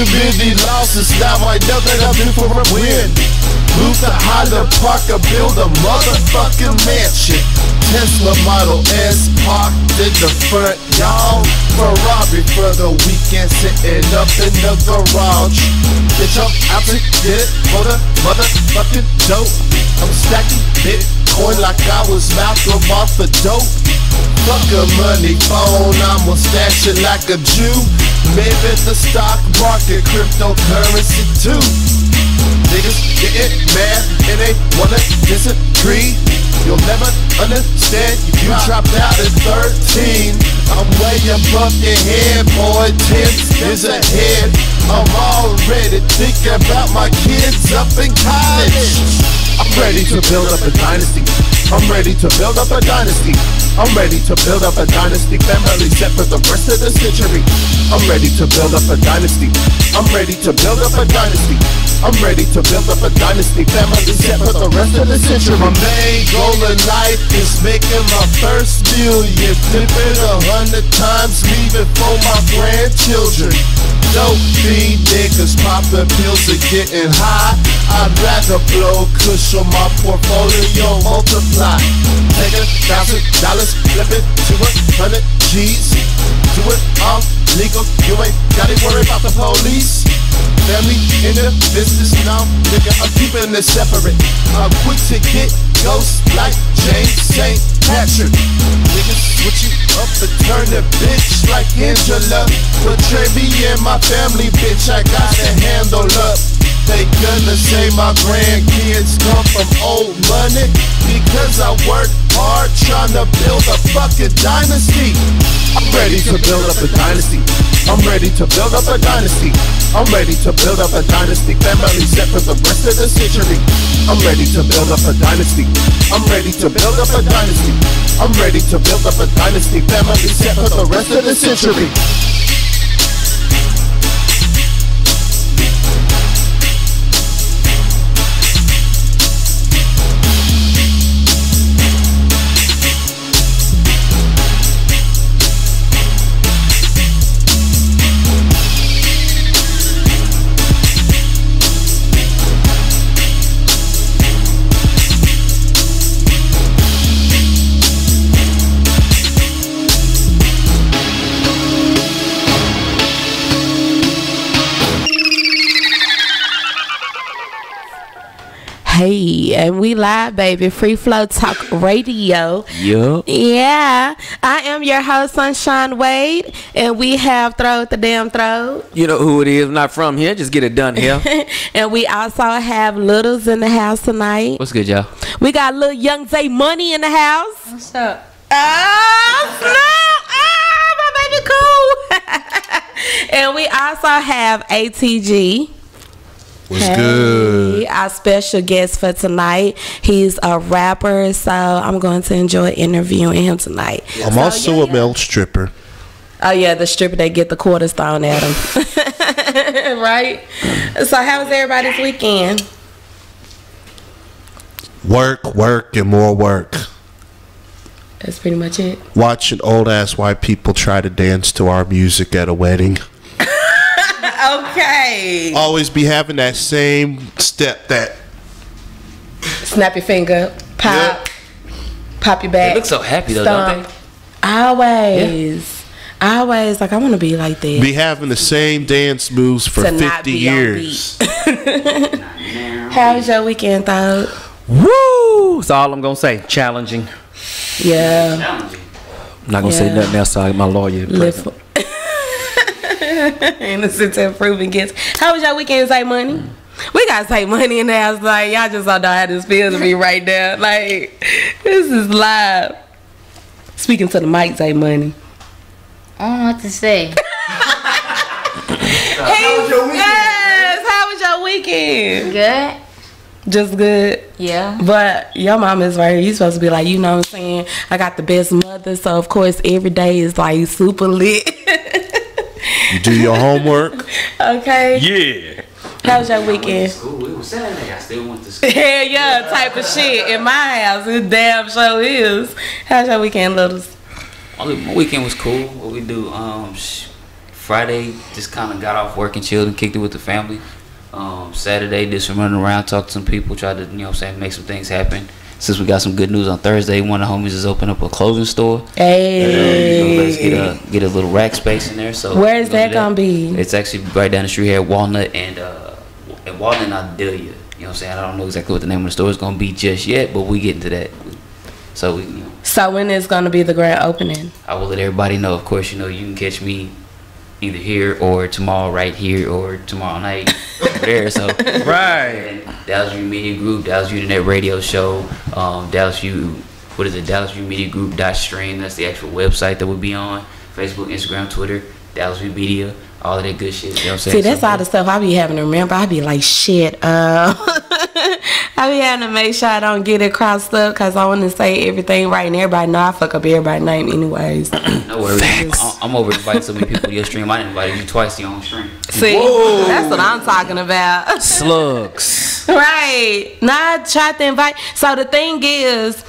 too many losses, now I know that I'm due for a win. Move to Highland Park and build a motherfucking mansion. Tesla Model S parked in the front, y'all. Ferrari for the weekend, sitting up in the garage. Bitch, I'm out to get it for the motherfucking dope. I'm stacking Bitcoin like I was Malcolm off the dope. Fuck a money phone, I'ma stash it like a Jew. Maybe the stock market, cryptocurrency too. Niggas getting mad and they wanna disagree. You'll never understand if you dropped out at 13. I'm way above your head, boy, 10 years ahead. I'm already thinking about my kids up in college. I'm ready to build up a dynasty. I'm ready to build up a dynasty. I'm ready to build up a dynasty. Family set for the rest of the century. I'm ready to build up a dynasty. I'm ready to build up a dynasty. I'm ready to build up a dynasty. Family set for the rest of the century. My main goal in life is making my first million. Flip it 100 times, leaving for my grandchildren. Don't be niggas popping pills and getting high. I'd rather blow kush on my portfolio, multiply. Take $1,000, flip it to 100 G's. Do it all legal, you ain't gotta worry about the police. Family in the business now, nigga, I'm keeping it separate. I'm quick to get ghosts like James St. Patrick. Niggas switch you up and turn the bitch like Angela. Betray me and my family, bitch, I gotta handle up. They gonna say my grandkids come from old money because I work hard trying to build a fucking dynasty. I'm ready to build up a dynasty. I'm ready to build up a dynasty. I'm ready to build up a dynasty. Family set for the rest of the century. I'm ready to build up a dynasty. I'm ready to build up a dynasty. I'm ready to build up a dynasty. Family set for the rest of the century. Hey, and we live, baby. Free Flow Talk Radio. Yup. Yeah. I am your host, Sunshine Wade, and we have Throw the Damn Throat. You know who it is. I'm not from here. Just get it done here. And we also have Littles in the house tonight. What's good, y'all? We got Lil Young Zay Money in the house. What's up? Oh, snap. My baby cool. And we also have ATG. What's good? Our special guest for tonight. He's a rapper, so I'm going to enjoy interviewing him tonight. I'm also a male stripper. Oh yeah, the stripper that get the quarters thrown at him. Right? So how was everybody's weekend? Work, and more work. That's pretty much it. Watching old ass white people try to dance to our music at a wedding. Okay. Always be having that same step that snap your finger, pop, pop your back. They look so happy though, don't they? Always. Yeah. Always. Like, I want to be like that. Be having the same dance moves for 50 years. How was your weekend, though? Woo! That's all I'm going to say. Challenging. Yeah. Challenging. I'm not going to say nothing else. So my lawyer present. Innocent and proven gets. How was your weekend, Zay Money? We got Zay Money in the house. Like, y'all just don't know how this feels to me right now. Like, this is live. Speaking to the mic, Zay Money. I don't know what to say. How was your weekend? Yes. How was your weekend? Good. Just good. Yeah. But your mom is right here. You supposed to be like, you know what I'm saying? I got the best mother, so of course every day is like super lit. You do your homework. Okay. Yeah. How was your weekend? It was Saturday. I still went to school. Hell yeah, type of shit in my house. It damn sure is. How's your weekend, Littles? My weekend was cool. What we do? Friday, just kind of got off work and chilled and kicked it with the family. Saturday, did some running around, talked to some people, tried to, make some things happen. Since we got some good news on Thursday, one of the homies is opening up a clothing store. Hey. Let's get a little rack space in there. So where is that gonna be? It's actually right down the street here at Walnut and Walnut and Adelia. You know what I'm saying? I don't know exactly what the name of the store is gonna be just yet, but we getting to that. So So when is gonna be the grand opening? I will let everybody know. Of course, you can catch me either here or tomorrow, right here, or tomorrow night over there. So Right. Dallas View Media Group, Dallas View Internet Radio Show, Dallas View Media Group .stream. That's the actual website that we'll be on. Facebook, Instagram, Twitter, Dallas View Media, all of that good shit. You know what I'm saying? See, that's all the stuff I be having to remember. I be like, shit. I be having to make sure I don't get it crossed up because I want to say everything right, and everybody know I fuck up everybody's name anyways. No worries. I'm over inviting so many people to your stream. I didn't invite you twice to your own stream. See, that's what I'm talking about. Slugs. Right. Now I try to invite. So the thing is,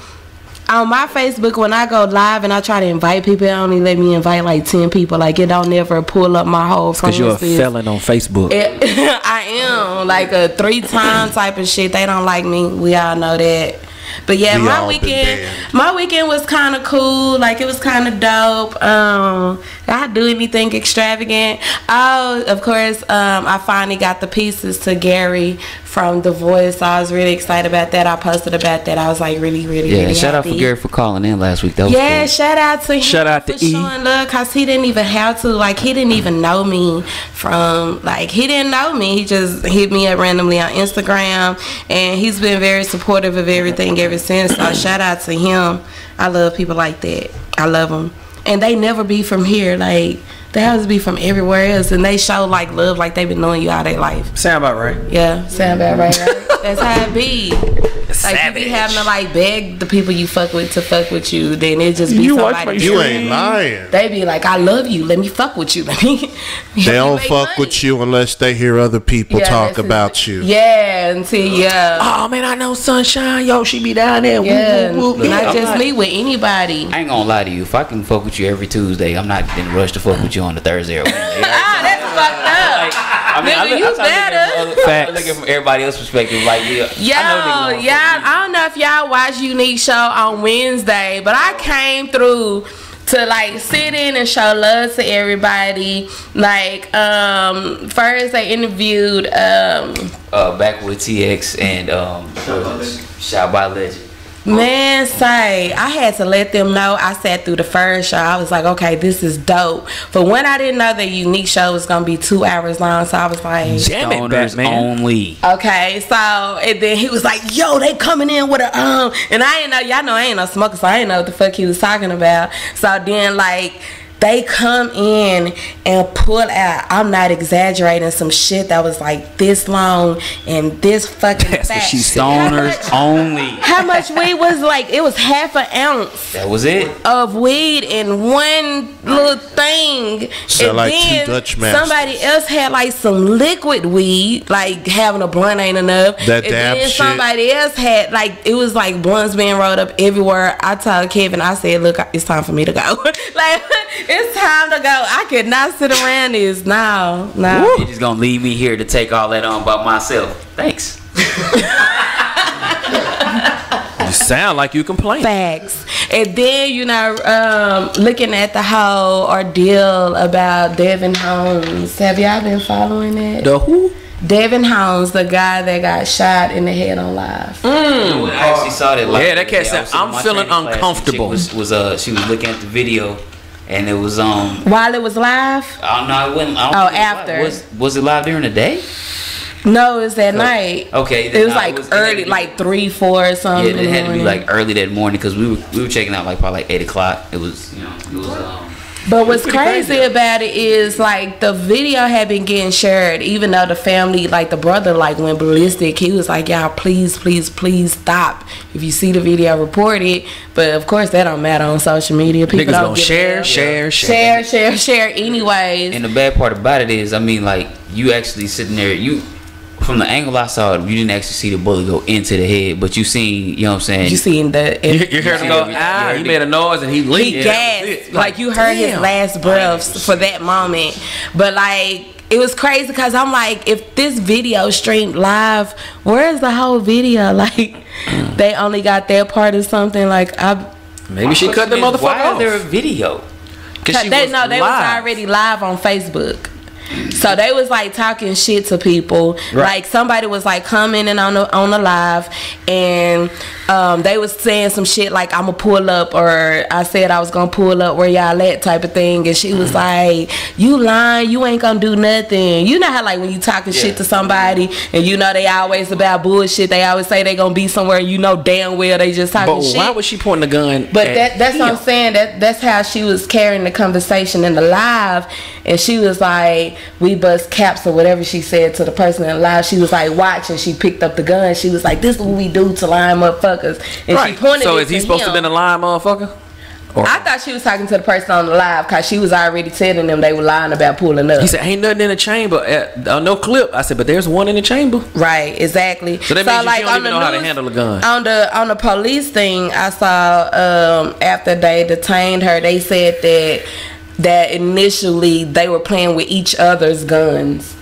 on my Facebook, when I go live and I try to invite people, it only let me invite like 10 people. Like, it don't never pull up my whole friends Because you're a felon on Facebook. I am. Like a 3-time type of shit. They don't like me. We all know that. But yeah, my weekend was kind of cool. Like, it was kind of dope. I do anything extravagant. Oh, of course, I finally got the pieces to Gary from The Voice. So I was really excited about that. I posted about that. I was like really shout happy. out for Gary for calling in last week. That was cool. Shout out to him. Shout out to for E. showing love, because he didn't even have to. Like, he didn't even know me from, like, he didn't know me. He just hit me up randomly on Instagram, and he's been very supportive of everything ever since. So shout out to him. I love people like that. I love them. And they never be from here. Like, they always be from everywhere else, and they show like love, like they've been knowing you all their life. Sound about right. Yeah, sound about right. That's how it be. Like, you be having to like beg the people you fuck with to fuck with you, then it just be somebody. You ain't lying. They be like, I love you, let me fuck with you. Let me. They don't fuck with you unless they hear other people talk about you. Yeah, until Oh man, I know Sunshine. Yo, she be down there. Yeah, whoop, whoop. not just me, with anybody. I ain't gonna lie to you. If I can fuck with you every Tuesday, I'm not in a rush to fuck with you on the Thursday or Wednesday. That's fucked up. I look at it from everybody else's perspective. Like, I don't know if y'all watch Unique Show on Wednesday, but I came through to like sit in and show love to everybody. Like, first they interviewed back with TX and Shout by Legend. Man, say, I had to let them know. I sat through the first show. I was like, okay, this is dope. But when I didn't know the Unique Show was going to be 2 hours long, so I was like, damn it, Stoners only. Okay, so, and then he was like, yo, they coming in with a, and I didn't know, y'all know I ain't no smoker, so I didn't know what the fuck he was talking about. So then, like, they come in and pull out, I'm not exaggerating, some shit that was like this long and this fucking fat. That's what she said. Stoners only. How much weed was like? It was half an ounce. That was it. Of weed in one little thing. So and like then 2 Dutch Masters. somebody else had like some liquid weed, like having a blunt ain't enough. That and damn then shit. somebody else had like, it was like blunts being rolled up everywhere. I told Kevin, I said, look, it's time for me to go. Like, it's time to go. I could not sit around this. No. You're just gonna leave me here to take all that on by myself. Thanks. You sound like you complain. Facts. And then, looking at the whole ordeal about Devin Holmes. Have y'all been following it? The who? Devin Holmes, the guy that got shot in the head on live. I actually saw that. Yeah, that cat said, I'm feeling uncomfortable. She was looking at the video, and it was While it was live? Oh no, it wasn't. After. Was it live during the day? No, it was that night. Okay, it was like early, like 3, 4 or something. Yeah, it had to be like early that morning because we were checking out like probably like 8 o'clock. It was But what's crazy about it is like the video had been getting shared, even though the family, like the brother, like went ballistic. He was like, y'all, please stop. If you see the video, report it. But of course, that don't matter on social media. People don't share anyways. And the bad part about it is, I mean, like, you actually sitting there, from the angle I saw, you didn't actually see the bullet go into the head, but you seen, you know what I'm saying? You seen the You heard him go, he made a noise and he leaped. he gasped, like you heard his last breaths for that moment. But like it was crazy because I'm like, if this video streamed live, where's the whole video? Like they only got that part or something. Like maybe she cut the motherfucker Why off. is there a video? they was already live on Facebook. So they was like talking shit to people. Right. Like somebody was like commenting on the live, and they was saying some shit like I'ma pull up, or I said I was gonna pull up where y'all at type of thing, and she was like, you lying, you ain't gonna do nothing. You know how like when you talking shit to somebody and you know they always about bullshit, they always say they gonna be somewhere, you know damn well they just talking shit. But why was she pointing the gun? But that's what I'm saying. That's how she was carrying the conversation in the live, and she was like, we bust caps or whatever she said to the person in the live. She was like, watch, and she picked up the gun. She was like, this is what we do to lying motherfuckers. And she pointed so it is he to supposed him. to have been a lying motherfucker? Or I thought she was talking to the person on the live because she was already telling them they were lying about pulling up. he said, ain't nothing in the chamber. No clip. I said, but there's one in the chamber. Right, exactly. So that means you don't even know how to handle a gun. On the police thing, I saw after they detained her, they said that initially they were playing with each other's guns,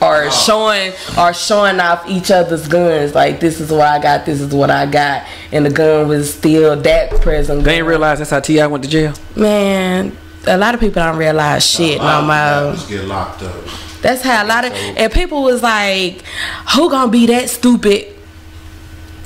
or showing off each other's guns. Like, this is what I got, this is what I got, and the gun was still that present. They ain't realize that's how T.I. went to jail. Man, a lot of people don't realize shit no more. Get locked up. That's how a lot of and people was like, who gonna be that stupid?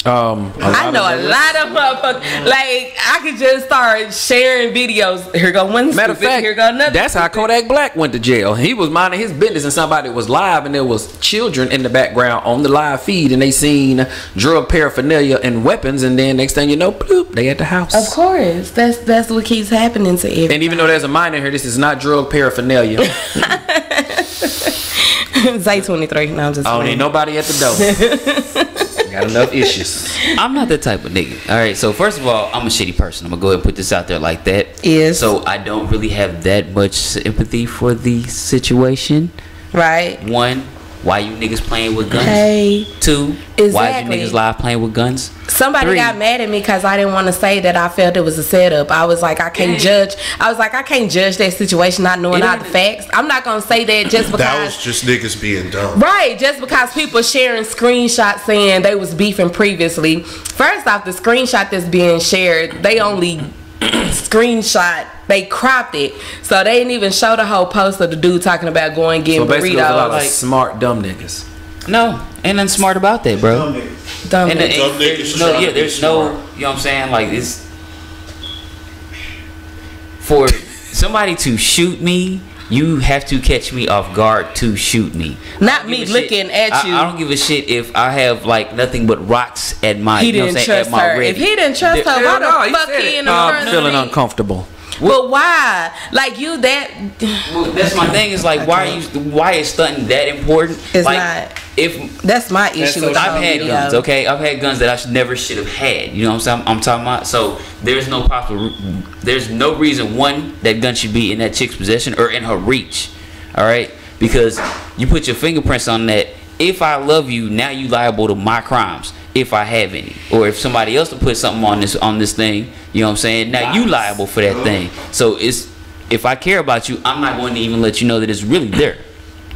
I know a lot of motherfuckers. Like, I could just start sharing videos. Here go one Matter of stupid, fact, here go another. that's how Kodak Black went to jail. He was minding his business and somebody was live and there was children in the background on the live feed and they seen drug paraphernalia and weapons, and then next thing you know, bloop, they at the house. Of course. That's what keeps happening to everybody. And even though there's a minor here, this is not drug paraphernalia. Zay 23. No, I'm just I don't need nobody at the door. Got enough issues. I'm not the type of nigga. All right, so first of all, I'm a shitty person. I'm gonna go ahead and put this out there like that. Yes. So I don't really have that much sympathy for the situation. Right. One, why you niggas playing with guns? Hey. Two, why you niggas live playing with guns? Somebody Three, got mad at me because I didn't want to say that I felt it was a setup. I was like, I can't judge. I was like, I can't judge that situation not knowing all the facts. I'm not gonna say that just because. That was just niggas being dumb. Right, just because people sharing screenshots saying they was beefing previously. First off, the screenshot that's being shared, they only screenshot, they cropped it, so they didn't even show the whole post of the dude talking about going getting So basically, there's a lot burritos. of smart dumb niggas. No, ain't nothing smart about that, bro. Dumb And niggas. Dumb niggas there's no, trying yeah, to be there's no, smart. you know what I'm saying? Like, it's for somebody to shoot me, you have to catch me off guard to shoot me. Not me looking at you. I don't give a shit if I have like nothing but rocks at my. He you know didn't what I'm saying, trust at my her. ready. If he didn't trust her, why the fuck he in the front I'm of feeling me? uncomfortable. But why? Like, you that Well, that's my thing. Is like, why is stunting that important? It's like, not. If That's my issue with the whole I've had video. guns, okay, I've had guns that I never should have had. You know what I'm saying? I'm talking about. So there's no reason one that gun should be in that chick's possession or in her reach. All right, because you put your fingerprints on that. If I love you, now you liable to my crimes if I have any, or if somebody else to put something on this thing. You know what I'm saying? Now you liable for that thing. So if I care about you, I'm not going to even let you know that it's really there.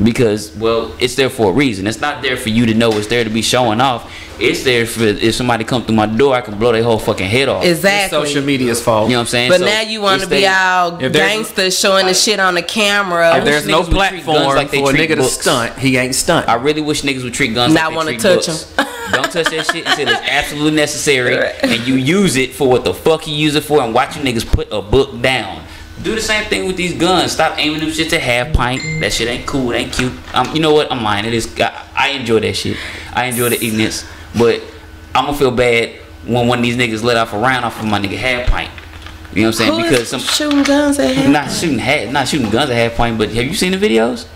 Because, well, it's there for a reason. It's not there for you to know. It's there to be showing off. It's there for if somebody come through my door, I can blow their whole fucking head off. Exactly. It's social media's fault. You know what I'm saying? But So now you want to it's be there- all if there's- gangster showing the shit on the camera. If there's no niggas would treat platform guns like they for a treat nigga books. to stunt, he ain't stunt. I really wish niggas would treat guns Not like wanna they treat touch books. Don't touch that shit until it's absolutely necessary, and you use it for what the fuck you use it for, and watch you niggas put a book down. Do the same thing with these guns. Stop aiming them shit to half pint. That shit ain't cool. It ain't cute. You know what? I'm lying. It is. I enjoy that shit. I enjoy the ignorance, but I'm gonna feel bad when one of these niggas let off a round off of my nigga half pint. You know what I'm saying? Who Because is some shooting guns at him? not shooting guns at half pint. But have you seen the videos?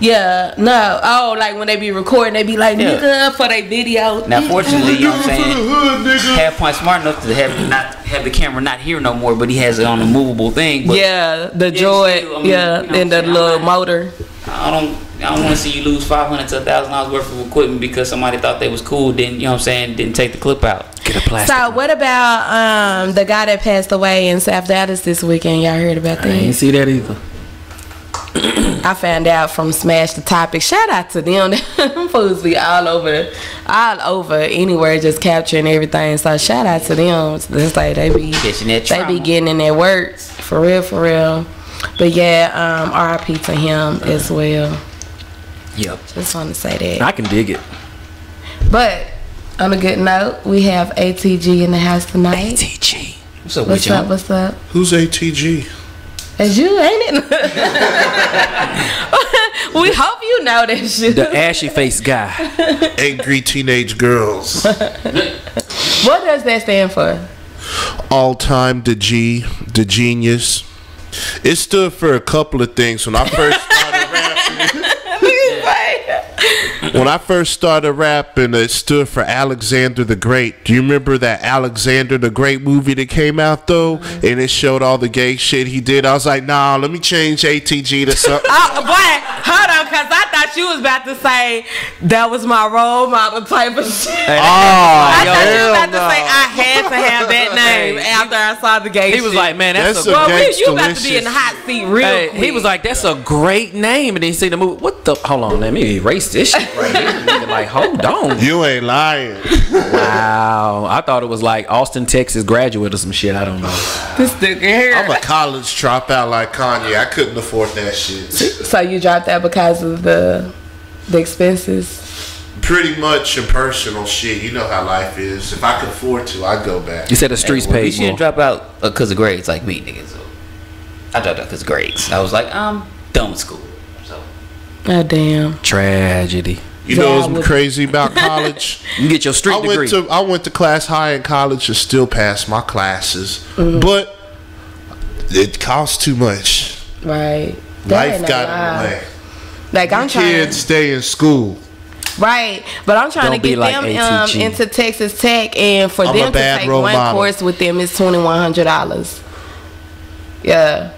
Yeah, no. Oh, like when they be recording, they be like, Yeah. nigga, for their video. Now, fortunately, you know what I'm saying? Hood, nigga. Half pint smart enough to have the camera not here no more, but he has it on a movable thing. But Yeah, the Yeah, joy. still, I mean, Yeah, you know and the what I'm saying? little motor. I don't. I don't want to see you lose $500 to $1,000 worth of equipment because somebody thought they was cool. Didn't you know what I'm saying? Didn't take the clip out. Get a plastic. So what about the guy that passed away in South Dallas this weekend? Y'all heard about I didn't that? see that either. I found out from Smash the Topic. Shout out to them. Them fools be all over anywhere, just capturing everything. So shout out to them. It's like they be getting in their work for real. But yeah, R.I.P. to him as well. Yep. Just want to say that. I can dig it. But on a good note, we have ATG in the house tonight. ATG. What's up with y'all? What's up? Who's ATG? It's you, ain't it? We hope you know that shit. The ashy face guy. Angry teenage girls. What does that stand for? All time the genius. It stood for a couple of things when I first started rapping. When I first started rapping, it stood for Alexander the Great. Do you remember that Alexander the Great movie that came out though? And it showed all the gay shit he did. I was like, nah, let me change ATG to something. Oh, boy, hold on, because I thought you was about to say that was my role model type of shit. I thought you was about to say I had to have that name after I saw the gay shit. He was like, man, that's a a great. you about to be in the hot seat real quick. He was like, that's a great name. And then he see the movie. What the? Hold on, let me erase this shit right here. Nigga, like, hold on. You ain't lying. Wow. I thought it was like Austin, Texas graduate or some shit. I don't know. This nigga here. I'm a college dropout like Kanye. I couldn't afford that shit. So you dropped that because of the expenses? Pretty much impersonal shit. You know how life is. If I could afford to, I'd go back. You said the streets Well, you paid shouldn't more. drop out because of grades like me, nigga. So I dropped out because of grades. I was like, I'm done with school. So Oh, damn. Tragedy. You know Yeah, what's crazy about college? You get your street degree. I went to class high in college and still passed my classes, but it costs too much. Right. That Life ain't got no in the lie. way. Like, I'm trying. Kids stay in school. Right, but I'm trying Don't to be get like them ATG. into Texas Tech, and for I'm a them to bad take role one model. course with them is $2,100. Yeah,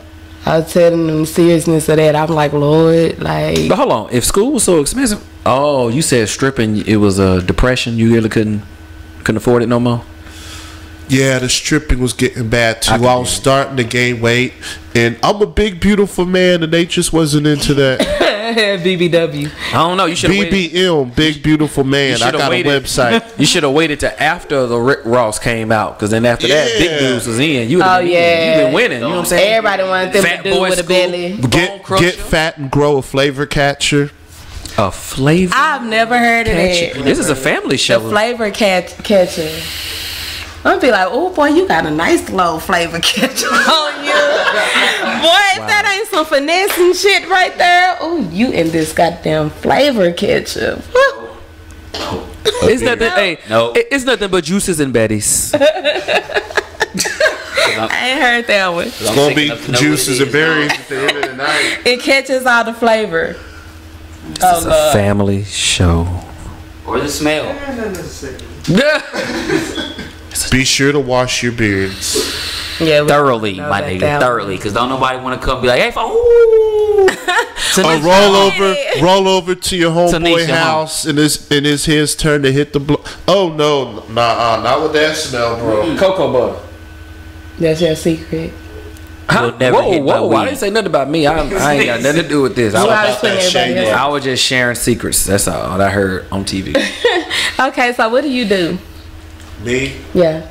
I was telling them the seriousness of that. I'm like, Lord, like, But hold on. If school was so expensive, oh, you said stripping. It was a depression. You really couldn't afford it no more. Yeah, the stripping was getting bad too. I I, can was starting to gain weight, and I'm a big, beautiful man, and they just wasn't into that. BBW. I don't know. You should have waited. BBM, big, beautiful man. I should've got waited. a website. You should have waited till after the Rick Ross came out, because then after that, Big Yeah. News was in. You Oh, yeah. you been winning. You know what I'm saying? Everybody wanted them Fat to do Boy with a School. belly. Bone Get Crusher. fat and grow a flavor catcher. A flavor. I've never heard of that. This is a family The show. flavor catcher. I'm gonna be like, oh boy, you got a nice little flavor catcher on you. Boy, if that ain't some finesse and shit right there, oh, you in this goddamn flavor catcher. Woo. It's nothing. Hey, No. it's nothing but juices and Betty's. I ain't heard that one. It's gonna be juices and berries at the end of the night. It catches all the flavor. It's a family show. Or the smell. Be sure to wash your beards. Yeah, Thoroughly, know my about nigga. that one. Thoroughly. Because don't nobody want to come and be like, hey, ooh. Or roll over to your homeboy Tanisha, house, and it's his turn to hit the blow. Oh no, not with that smell, bro. Cocoa butter. That's your secret. You'll never hit my I weed. didn't say nothing about me. I ain't got nothing to do with this. You I always was, putting everybody else. I was just sharing secrets. That's all I heard on TV. Okay, so what do you do? Me, Yeah.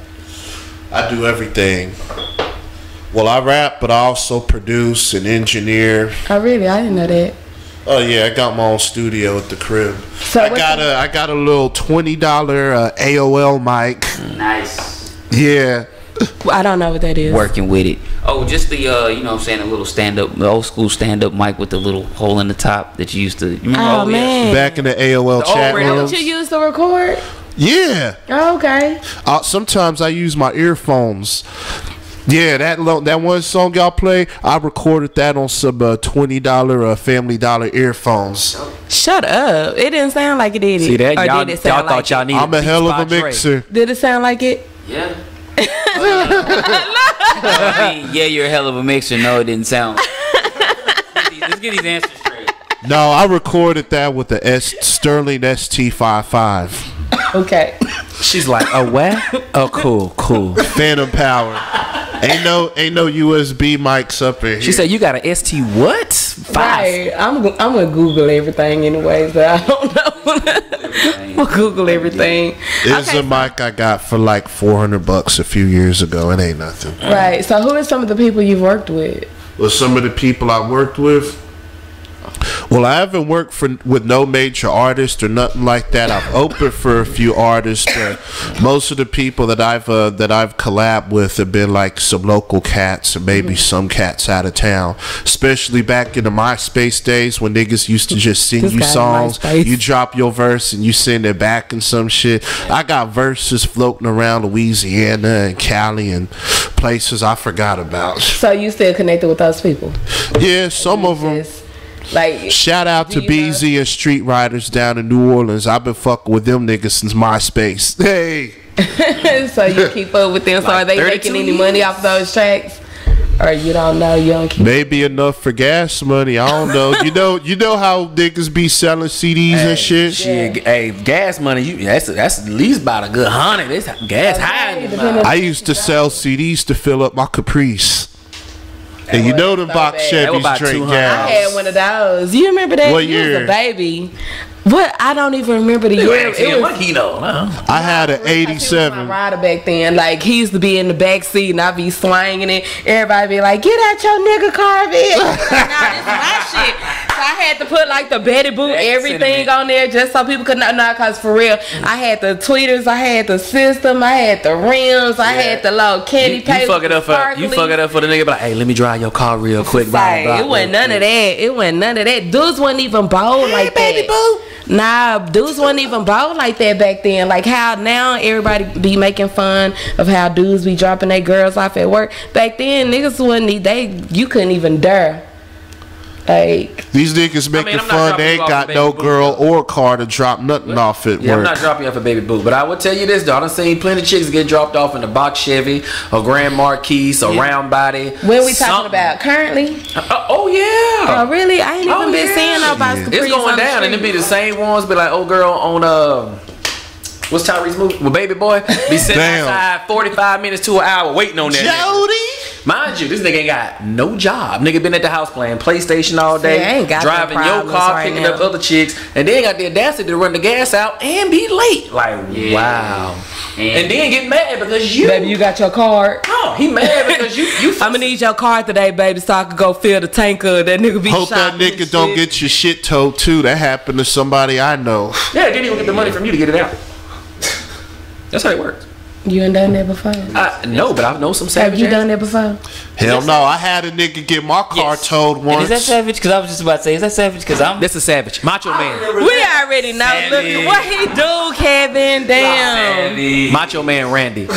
I do everything. Well, I rap, but I also produce and engineer. Oh, really? I didn't know that. Oh yeah, I got my own studio at the crib. So I what's got a little $20 AOL mic. Nice. Yeah, I don't know what that is. Working with it. Oh, just the, you know what I'm saying, a little stand-up, the old school stand-up mic with the little hole in the top that you used to, you remember? Oh, man. back in the AOL chat radio. rooms. What you use to record? Yeah. Oh, okay. Sometimes I use my earphones. Yeah, that one song y'all play, I recorded that on some $20 Family Dollar earphones. Shut up. It didn't sound like it did. See that? Or Y'all, did it sound thought like y'all it? needed I'm a hell of a Beats by Dre. mixer. Did it sound like it? Yeah. I mean, yeah, you're a hell of a mixer. No, it didn't sound like Let's get these answers straight. No, I recorded that with the Sterling ST55. Okay. She's like, oh, what? Oh, cool. Phantom power. Ain't no USB mics up in here. She said, you got an ST what? 5. Right. I'm gonna Google everything anyway, so I don't know. We'll Google everything. It's a mic I got for like $400 a few years ago. It ain't nothing. Right. So who are some of the people you've worked with? Well, some of the people I worked with. Well, I haven't worked with no major artist or nothing like that. I've opened for a few artists, but most of the people that I've collabed with have been like some local cats or maybe some cats out of town. Especially back in the MySpace days when niggas used to just sing you songs. You drop your verse and you send it back and some shit. I got verses floating around Louisiana and Cali and places I forgot about. So you still connected with those people? Yeah, some of them. Like, shout out to BZ and Street Riders down in New Orleans. I've been fucking with them niggas since MySpace. Hey. So you keep up with them. So are they making any money off those tracks? Or you don't know? You don't keep. Maybe enough for gas money. I don't know. You know how niggas be selling CDs and shit. Yeah. Hey, gas money. That's at least about a good 100. It's gas high. I used to sell CDs to fill up my Caprice. And you know the box Chevys drink gas. I had one of those. You remember that? What you year? was a baby. What? I don't even remember the year. It was, I had an 87. my rider back then. Like, he used to be in the back seat and I'd be swinging it. Everybody be like, get out your nigga car, bitch. Nah, this is my shit. So I had to put like the Betty Boot, everything on there just so people could not know. Cause for real, I had the tweeters, I had the system, I had the rims, I had the little candy paper. You fuck it up for the nigga, but like, hey, let me drive your car real quick. It wasn't none of that. It wasn't none of that. Dudes wasn't even bold like that. Baby boo. Nah, dudes wasn't even bold like that back then. Like how now everybody be making fun of how dudes be dropping their girls off at work. Back then, niggas wouldn't. You couldn't even dare. Like, these niggas making fun. They ain't got no girl or car to drop nothing off at work. I'm not dropping you off a baby boo, but I will tell you this though. I done seen plenty of chicks get dropped off in a box Chevy, a Grand Marquis, a round body. When we talking about currently? Oh yeah. Oh really? I ain't even been seeing no box Caprice. It's going down, and it be the same ones. Be like, oh girl on what's Tyrese's movie? Well, baby boy be sitting outside 45 minutes to an hour waiting on that. Jody. Mind you, this nigga ain't got no job. Nigga been at the house playing PlayStation all day, driving your car, picking up other chicks, and then got the audacity to run the gas out and be late. Like, wow. And then get mad because you. Baby, you got your card? No, he mad because you I'm gonna need your card today, baby, so I can go fill the tank of that nigga be hope that nigga don't get your shit towed too. That happened to somebody I know. Yeah, didn't even get the money from you to get it out. That's how it works. You ain't done that before? No, but I know some savage. Have you done that before? Hell no, I had a nigga get my car towed once. And is that savage? Because I was just about to say, is that savage? Because This is savage. Macho Man. We already know. Look at what he do, Kevin. Damn. Macho Man Randy.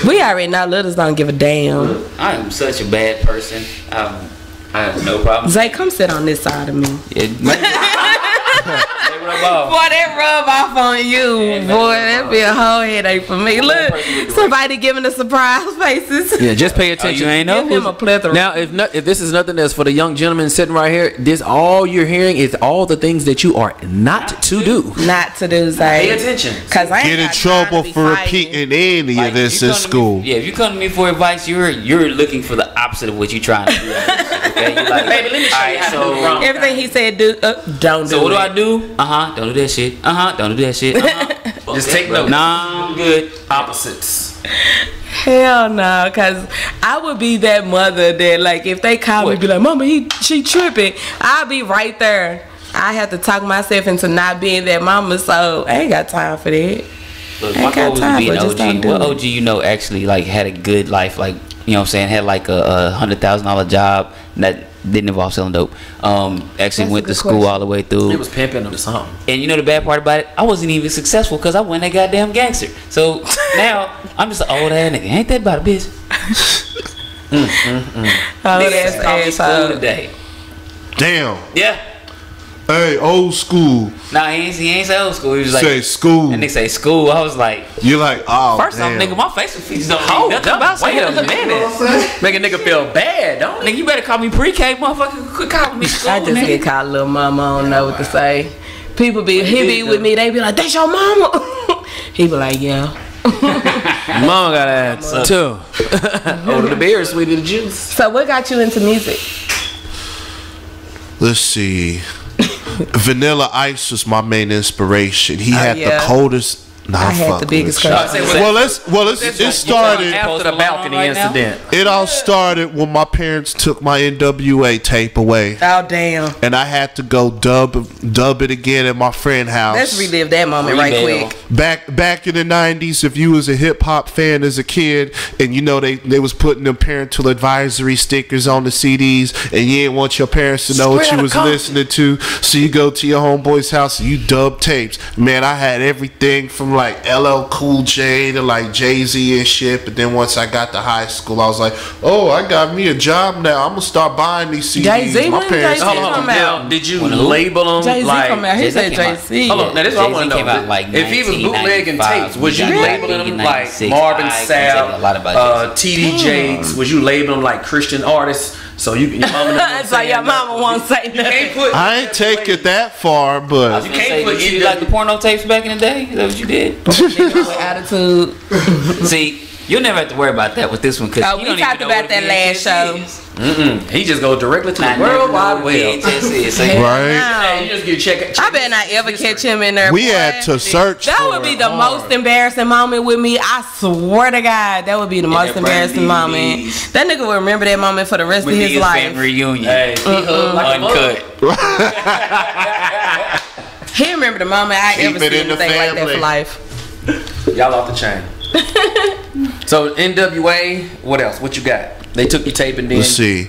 We already know. Littles don't give a damn. I am such a bad person. I have no problem. Zay, come sit on this side of me. Boy, that rub off on you, boy. That'd be a whole headache for me. Look, somebody giving us surprise faces. Yeah, just pay attention. You ain't know. Give him a plethora. Now, if this is nothing else for the young gentleman sitting right here, this all you're hearing is all the things that you are not to do. Not to do, Zay. Pay attention. Cause I ain't Get in got trouble time to be for fighting. repeating any of this in school. If you come to me for advice, you're looking for the opposite of what you're trying to do. Okay, you're like, Baby, let me show you how to do it wrong. Everything he said, don't do. So what do I do? Don't do that shit. Don't do that shit. Just take notes. Nah, I'm good. Opposites. Hell no, cause I would be that mother that like if they call me, be like, Mama, she tripping. I'll be right there. I have to talk myself into not being that mama, so I ain't got time for that. Look, my goal was to be an OG. What OG you know actually like had a good life, like you know what I'm saying, had like a $100,000 job that didn't involve selling dope. Actually went to school all the way through. It was pimping or something. And you know the bad part about it, I wasn't even successful because I went that goddamn gangster. So now I'm just an old ass nigga. Ain't that about a bitch? Oh, that's School asshole. today. Damn. Yeah. Hey, old school. Nah, he ain't say old school. He was like, Say school. and they say school. I was like, You're like, oh, first off, damn. nigga, my facial features don't Hold mean nothing up, about wait a school. minute. Make a nigga feel bad, don't it? Nigga, you better call me pre-K, motherfucker. Quit calling me school, I just nigga. get called little mama. I don't know what to say. People he be with me. They be like, "That's your mama." He be like, "Yeah." Mama got ass too. Older the beer, sweeter the juice. So what got you into music? Let's see. Vanilla Ice was my main inspiration. He had yeah. the coldest. Nah, I had fuck the biggest with you. crush. It started. After the balcony right now? incident. It all started when my parents took my NWA tape away, Oh damn! and I had to go dub it again at my friend's house. Let's relive that moment right Rebel. quick. Back in the 90s, if you was a hip hop fan as a kid, and you know they was putting them parental advisory stickers on the CDs, and you didn't want your parents to know what you was listening to, so you go to your homeboy's house and you dub tapes. Man, I had everything from like LL Cool J to like Jay-Z and shit. But then once I got to high school, I was like, oh, I got me a job now. I'm gonna start buying these CDs. Jay-Z, My when parents. Jay-Z Hold on, come out? did you When who? label them Jay-Z like? come out. He Jay-Z said came out. Jay-Z. Hold on, now this is what I Jay-Z want to came know. out like If he was bootlegging 1995, tapes, was you we got labeling them like 96. Marvin I can tell you a lot Sapp, about TD Jakes? Was you labeling them like Christian artists? So your mama It's like your mama won't say You can't nothing. put. I ain't take it that far, but You can't put you either. like the porno tapes back in the day? Is that what you did? With attitude. See, you'll never have to worry about that with this one because Oh, we talked about that last show. He just goes directly to the World Wide Web. right. Hey, you just get check. I better not ever catch him in there. We boy. had to search. That for would be it the hard. most embarrassing moment with me. I swear to God, that would be the most embarrassing moment. That nigga will remember that moment for the rest of his life. Reunion. Hey, he hugged like a mug. Uncut. He remember the moment I Keep ever it seen in the anything like that family. for life. Y'all off the chain. So NWA, what else? What you got? They took your tape and then. Let's see.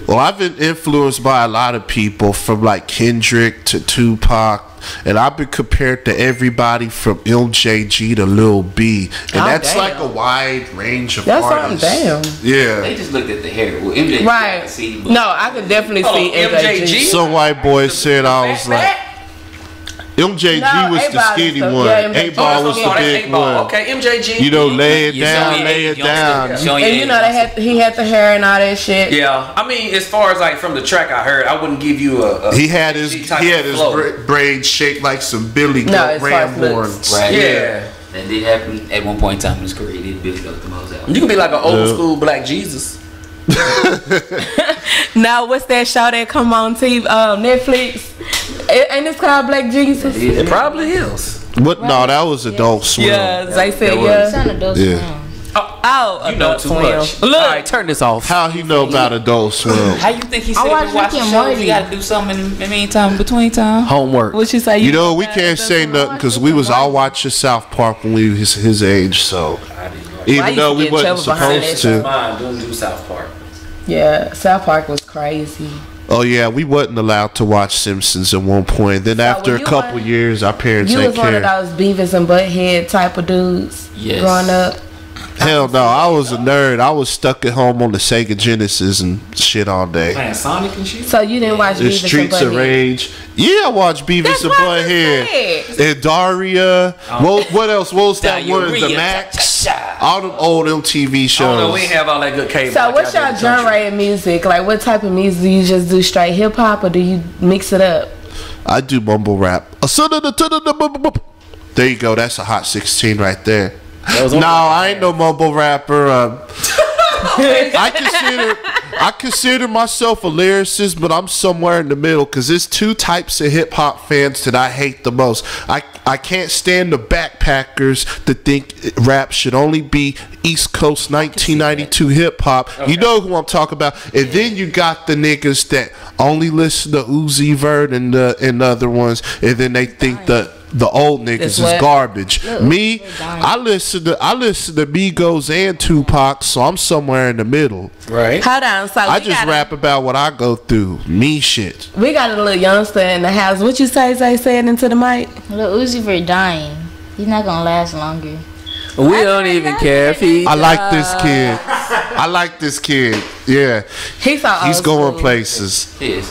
Well, I've been influenced by a lot of people, from like Kendrick to Tupac, and I've been compared to everybody from MJG to Lil B, and that's damn. like a wide range of That's artists. something, damn. Yeah. They just looked at the hair. Well, MJ, Right. I can see, but No, I could definitely see MJG. Some white boy said I was like, MJG No, was the A-Ball skinny and stuff. one. Yeah, MJG. A-Ball was the big one. Okay, MJG. You know, lay it You down, showing lay your it age, down. youngster. Showing your And you age, know he had the hair and all that shit. Yeah, I mean, as far as like from the track I heard, I wouldn't give you a He had his type of flow. braids shaped like some Billy No, Goat as far as Ram looks. horns. Right. Yeah. That did happen at one point in time in his career. He did build up the most out. You can be like an old school Black Jesus. Now, what's that show that come on TV, Netflix? Ain't this called Black Jesus? It probably is. What? No, that was Adult Swim. Yeah, they said That yeah. was- Son of those Yeah. Oh, You know Adult too Swim. much. Look, All right, turn this off. How he know about Adult Swim? How you think he I said watched if watching Rick and shows? Morty. You gotta do something in the meantime, between time. Homework. what you say? You know, we can't say nothing because we was all watching South Park when we was his age. So even though we wasn't supposed to. Mine doing do South Park. Yeah, South Park was crazy. Oh yeah, we wasn't allowed to watch Simpsons at one point. Then after when a you couple were- years, our parents You ain't was one of care. those Beavis and Butthead type of dudes Yes. growing up. Hell no, I was a nerd. I was stuck at home on the Sega Genesis and shit all day. Man, Sonic and shit. So you didn't watch The Beavis Streets and of Butthead? Rage. Yeah, I watched Beavis That's and what I just Butthead. said. And Daria. What else? What was that one? The Diarrhea. Max. All them old MTV I don't know. We ain't shows. have all that good cable. So like what's y'all your did in the country. genre of music? Like what type of music do you just do straight hip hop or do you mix it up? I do mumble rap. There you go. That's a hot 16 right there. No, I ain't no mumble rapper. I consider myself a lyricist, but I'm somewhere in the middle because there's two types of hip hop fans that I hate the most. I can't stand the backpackers that think rap should only be East Coast 1992 hip hop. Okay. You know who I'm talking about. And then you got the niggas that only listen to Uzi Vert and the other ones, and then they think the old niggas is garbage. Me, I listen to Migos and Tupac, so I'm somewhere in the middle. Right. Hold on. So I just rap about what I go through. Me shit. We got a little youngster in the house. What you say, Zay? Say it into the mic. Lil Uzi Vert dying. He's not gonna last longer. We don't even care if he. I like this kid. I like this kid. Yeah. He's Going places. Yes.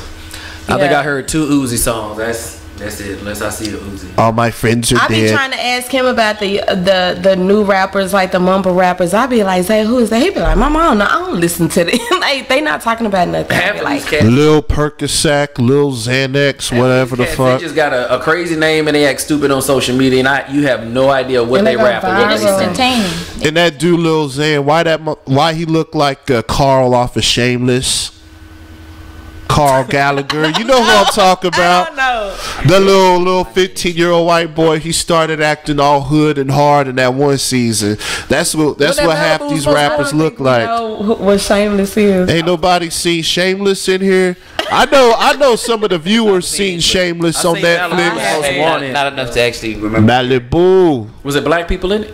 I think I heard 2 Uzi songs. That's it. Unless I see the Uzi. All my friends are I be dead. trying to ask him about the new rappers, like the mumble rappers. I be like, say, who is that? He be like, Mama, I don't listen to them. Like, they not talking about nothing. I Half be of like, these cats, Lil Percocet, Lil Xanax, whatever the cats, fuck. they just got a crazy name and they act stupid on social media, and you have no idea what And they they rap or go what It's they sing. entertaining. And that dude Lil Xan, why he look like Carl off of Shameless? Carl Gallagher. You know who I'm talking about? I don't know. The little 15-year-old white boy. He started acting all hood and hard in that one season. That's what half these rappers look like. Know what Shameless is? Ain't nobody seen Shameless in here. I know some of the viewers seen Shameless on seen Malibu. Netflix. Hey, not enough to actually remember. Malibu. Was it black people in it?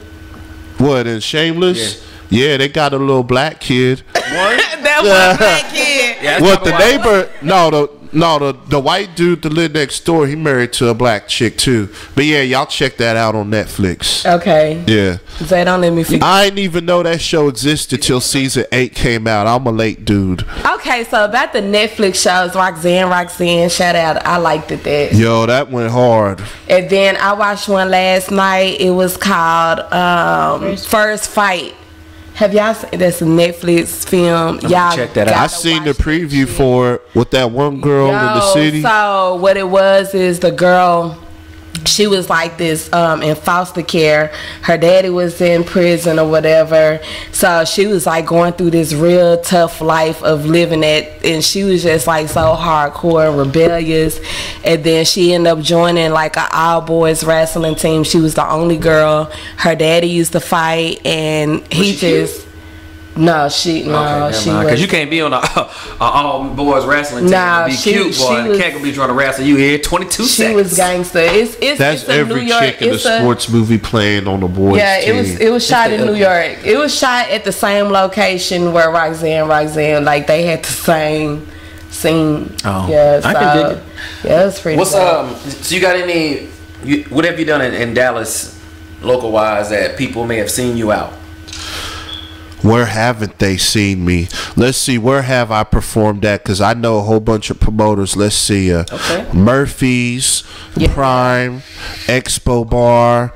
What, in Shameless? Yeah, they got a little black kid. That one black kid. Yeah, that's What, the probably why- neighbor? The white dude that lived next door, he married to a black chick too. But yeah, y'all check that out on Netflix. Okay. Yeah. Zay, don't let me forget. I didn't even know that show existed till season 8 came out. I'm a late dude. Okay, so about the Netflix shows, Roxanne, shout out. I liked it that. Yo, that went hard. And then I watched one last night. It was called First Fight. Have y'all seen that's a Netflix film? Y'all check that out. I gotta seen the watch that preview shit. for it with that one girl in the Yo, city. So what it was is the girl, she was like this in foster care. Her daddy was in prison or whatever. So she was like going through this real tough life of living it, and she was just like so hardcore and rebellious. And then she ended up joining like an all boys wrestling team. She was the only girl. Her daddy used to fight, and he just Because you was. can't be on a all boys wrestling team Nah, and be she- cute, she boy. And was- the cat gonna be trying to wrestle you here 22 She seconds. was gangster. It's That's it's a every New York. chick in a It's a- sports movie playing on the boys Yeah, team. it was shot in New York. It was shot at the same location where Roxanne, like they had the same scene. Oh, yeah, I can dig it. Yeah, it's pretty. What's dope. so you got any? What have you done in Dallas, local wise, that people may have seen you out? Where haven't they seen me? Let's see, where have I performed at? Because I know a whole bunch of promoters. Let's see, Okay. Murphy's, Prime, Expo Bar.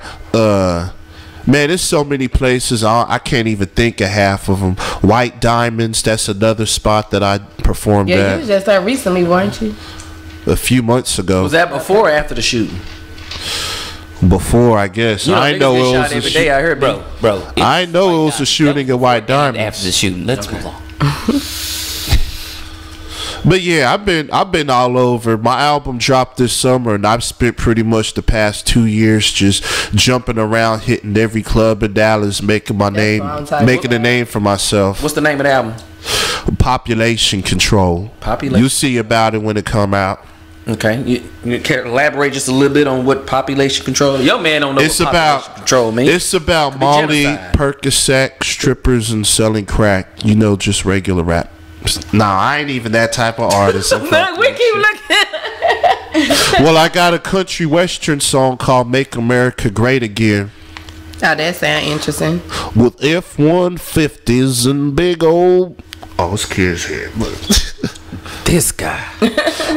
Man, there's so many places. I can't even think of half of them. White Diamonds, that's another spot that I performed Yeah, you at was just there recently, weren't you? a few months ago. Was that before or after the shooting? Before, I guess. You know, I niggas know get it shot was a every day. I heard, Bro. I know it was a shooting at White Diamonds. After the shooting, let's move on. But yeah, I've been all over. My album dropped this summer, and I've spent pretty much the past 2 years just jumping around, hitting every club in Dallas, making my name, what I'm talking making a name for myself. What's the name of the album? Population Control. Population. You see about it when it come out. Okay, you can elaborate just a little bit on what population control. Your man don't know It's what population about control means. It's about Could be Molly, genocide. Percocet, strippers, and selling crack. You know, just regular rap. Nah, I ain't even that type of artist. I'm Look, fucking we with keep shit. looking. Well, I got a country western song called "Make America Great Again" Oh, that sound interesting. with F-150s and big old. Oh, it's kids here. Look. This guy.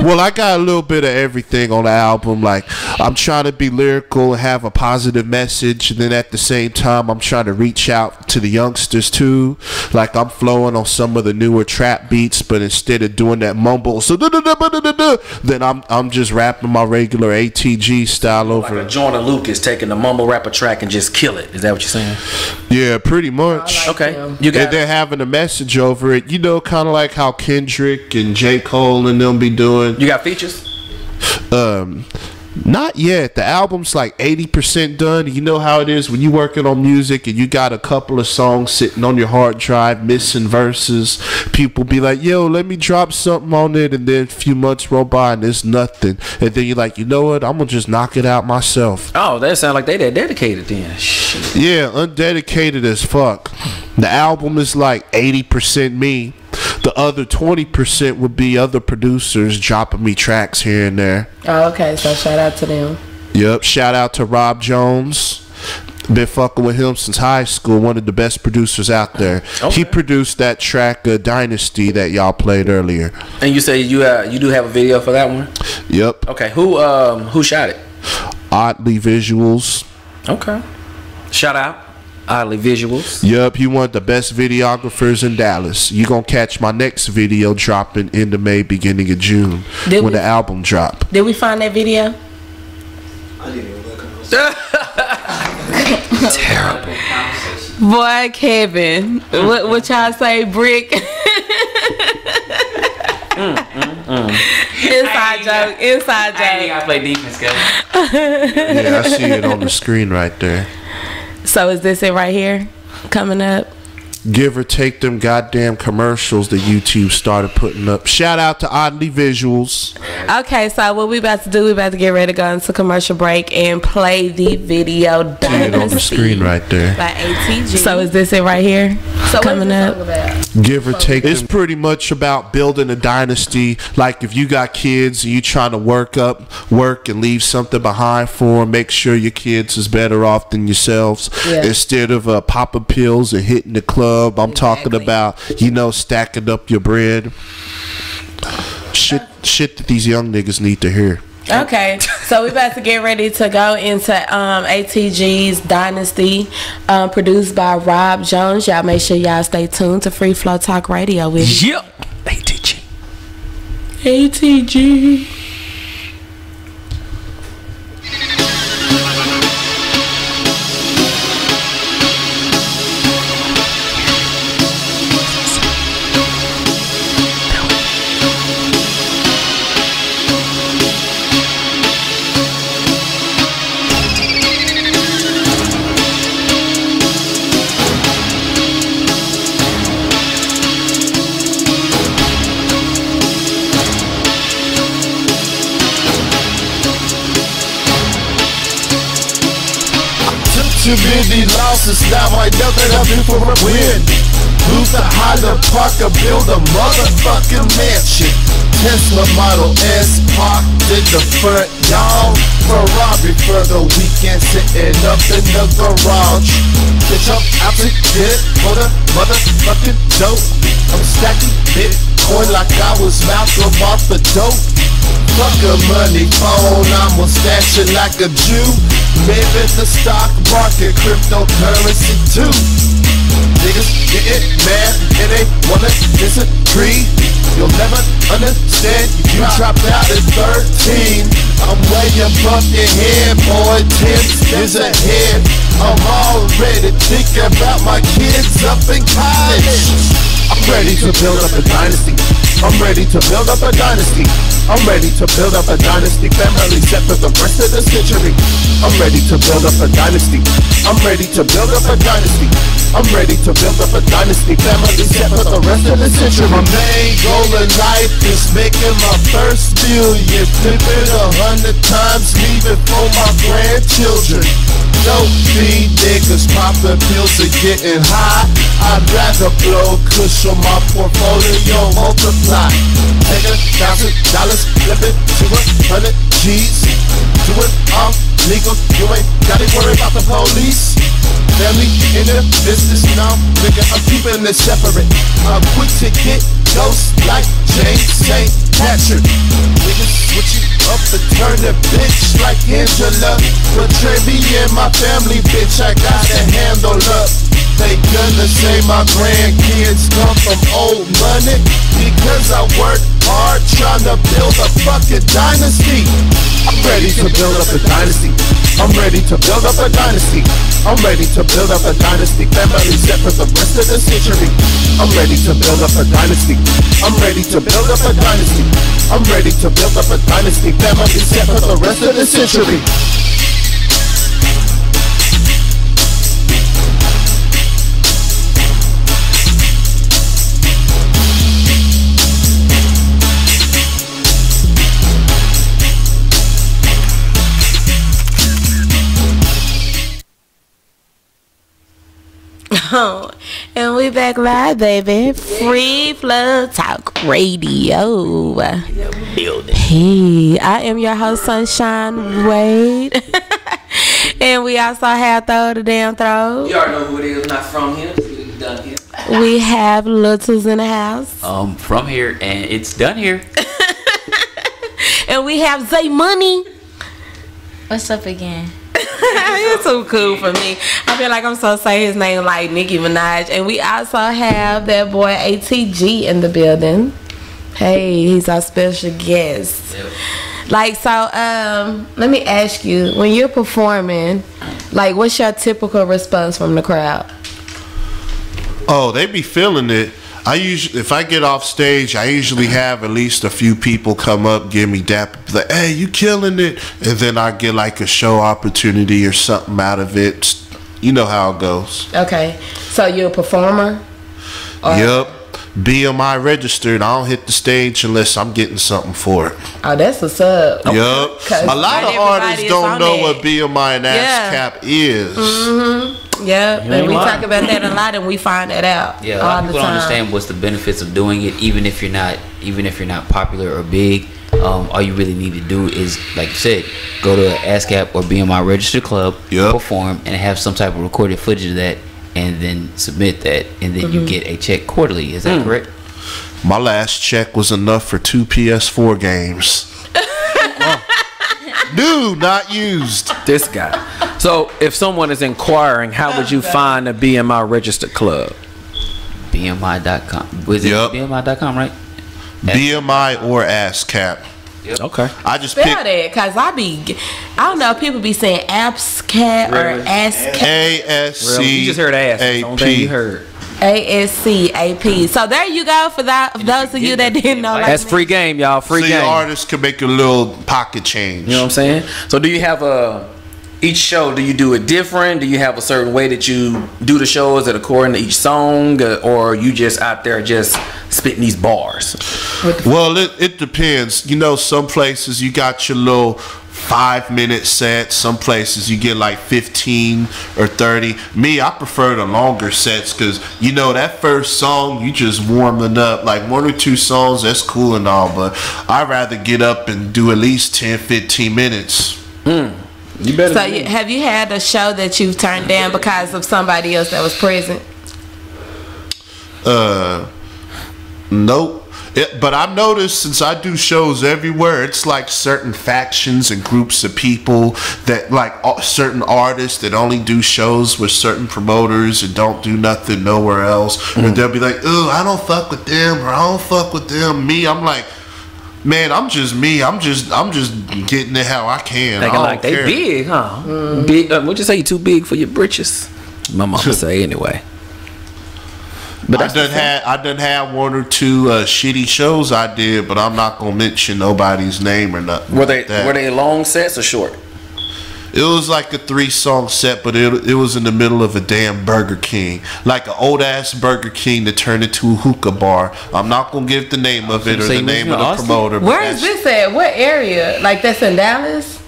Well, I got a little bit of everything on the album. Like, I'm trying to be lyrical and have a positive message, and then at the same time, I'm trying to reach out to the youngsters too. Like, I'm flowing on some of the newer trap beats, but instead of doing that mumble, so then I'm just rapping my regular ATG style Like over a it. Jordan Lucas taking the mumble rapper track and just kill it. Is that what you're saying? Yeah, pretty much. Okay. him. You got And they're having a message over it, you know, kind of like how Kendrick and J. Cole and them be doing. you got features? Not yet. The album's like 80% done. You know how it is when you working on music and you got a couple of songs sitting on your hard drive missing verses. People be like, yo, let me drop something on it, and then a few months roll by and there's nothing. And then you're like, you know what? I'm gonna just knock it out myself. Oh, that sound like they that dedicated then. Shit. Yeah, undedicated as fuck. The album is like 80% me. The other 20% would be other producers dropping me tracks here and there. Oh, okay. So shout out to them. Yep. Shout out to Rob Jones. Been fucking with him since high school. One of the best producers out there. Okay. He produced that track Dynasty that y'all played earlier. And you say you do have a video for that one? Yep. Okay. Who shot it? Oddly Visuals. Okay. Shout out. Oddly Visuals. Yep, he one of the best videographers in Dallas. You gonna catch my next video dropping end of May, beginning of June when the album drop. Did we find that video? I didn't even look at Terrible. Boy, Kevin, what y'all say, Brick? Inside joke. Inside joke. I ain't gotta play defense, guys. Yeah, I see it on the screen right there. So is this it right here? Coming up? Give or take them goddamn commercials that YouTube started putting up. Shout out to Oddly Visuals. Okay, so what we about to do, we about to get ready to go into commercial break and play the video See it on the screen right there. By ATG. So is this it right here? So coming what's up? this song about? Give or take. It's pretty much about building a dynasty. Like if you got kids and you trying to work and leave something behind for them, make sure your kids is better off than yourselves. Yeah. Instead of popping pills and hitting the club. I'm talking about, stacking up your bread. Shit that these young niggas need to hear. Okay, so we about to get ready to go into ATG's Dynasty, produced by Rob Jones. Y'all make sure y'all stay tuned to Free Flow Talk Radio with Yep. ATG. ATG. Too many losses, now I know that I'm in for a win. Move to Highland Park or build a motherfucking mansion. Tesla Model S parked in the front yard. Ferrari for the weekend, sitting up in the garage. Bitch, I'm out to get it for the motherfucking dope. I'm stacking Bitcoin like I was Malcolm off the dope. Fuck a money phone, I'ma stash it like a Jew. Live in the stock market, cryptocurrency too. Niggas getting mad and they wanna disagree. You'll never understand, you dropped out at 13. I'm way above your head, boy, 10 years ahead. I'm already thinking about my kids up in college. I'm ready to build up a dynasty. I'm ready to build up a dynasty. I'm ready to build up a dynasty. Family set for the rest of the century. I'm ready to build up a dynasty. I'm ready to build up a dynasty. I'm ready to build up a dynasty. Family set for the rest of the century. My main goal in life is making my first million. Flip it 100 times, leave it for my grandchildren. Don't be niggas popping pills and getting high. I'd rather blow kush on my portfolio, multiply. Take $1,000, flip it to 100 G's. Do it all legal, you ain't gotta worry about the police. Family in the business now, nigga, I'm keeping it separate. I'm quick to get ghosts like James St. Patrick. Niggas switch you up and turn a bitch like Angela. Betray me and my family, bitch, I gotta handle up. They gonna say my grandkids come from old money because I work hard trying to build a fucking dynasty. I'm ready to build up a dynasty. I'm ready to build up a dynasty. I'm ready to build up a dynasty. Family set for the rest of the century. I'm ready to build up a dynasty. I'm ready to build up a dynasty. I'm ready to build up a dynasty. Family set for the rest of the century. And we back live, baby. Free Flow Talk Radio. Hey, I am your host, Sunshine Wade. And And we also have Throw the Damn Throw. You already know who it is. Not from here. It's done here. We have Littles in the house. From here, and it's done here. And we have Zay Money. What's up again? You're too cool for me. I feel like I'm supposed to say his name like Nicki Minaj. And we also have that boy ATG in the building. Hey, he's our special guest. Yep. Like, so, let me ask you, when you're performing, like, what's your typical response from the crowd? Oh, they be feeling it. If I get off stage, I usually have at least a few people come up, give me dap, like, hey, you killing it, and then I get like a show opportunity or something out of it. You know how it goes. Okay, so you're a performer? Yep. BMI registered. I don't hit the stage unless I'm getting something for it. Oh, that's what's up. Yep. A lot of artists don't know what BMI and ASCAP is. Mm-hmm. Yeah, and we talk about that a lot, and we find that out. Yeah, a lot of people don't understand what's the benefits of doing it, even if you're not popular or big. All you really need to do is, like you said, go to an ASCAP or BMI registered club, perform, and have some type of recorded footage of that, and then submit that, and then you get a check quarterly. Is that correct? My last check was enough for 2 PS4 games. New, not used. This guy. So, if someone is inquiring, how would you find a BMI registered club? BMI.com. Was it BMI.com, right? BMI or ASCAP. Yep. Okay. I just spell picked that, cause I don't know, people be saying ASCAP or ASCAP. ASC. You just heard ass. That's the only thing you heard. ASCAP. So there you go for those of you that didn't know. That's free game, y'all. Free game. Your artists can make a little pocket change. You know what I'm saying? So do you have each show, do you do it different? Do you have a certain way that you do the show? Is it according to each song, or you just out there just spitting these bars? Well, it depends. You know, some places you got your little 5-minute sets. Some places you get like 15 or 30. Me, I prefer the longer sets because, you know, that first song, you just warming up. Like 1 or 2 songs, that's cool and all, but I'd rather get up and do at least 10, 15 minutes. You better. So have you had a show that you've turned down because of somebody else that was present? Nope. But I've noticed since I do shows everywhere, it's like certain factions and groups of people that like certain artists that only do shows with certain promoters and don't do nothing nowhere else. And they'll be like, oh, I don't fuck with them, or I don't fuck with them. Me, I'm like, man, I'm just me. I'm just getting it how I can. Thinking like they big, huh? Big. What'd you say? You too big for your britches? My mama say anyway. But I done had 1 or 2 shitty shows I did, but I'm not gonna mention nobody's name or nothing. Were they long sets or short? It was like a 3-song set, but it was in the middle of a damn Burger King, like an old ass Burger King that turned into a hookah bar. I'm not gonna give the name of it or the name of the promoter. Where is this at? What area? Like that's in Dallas?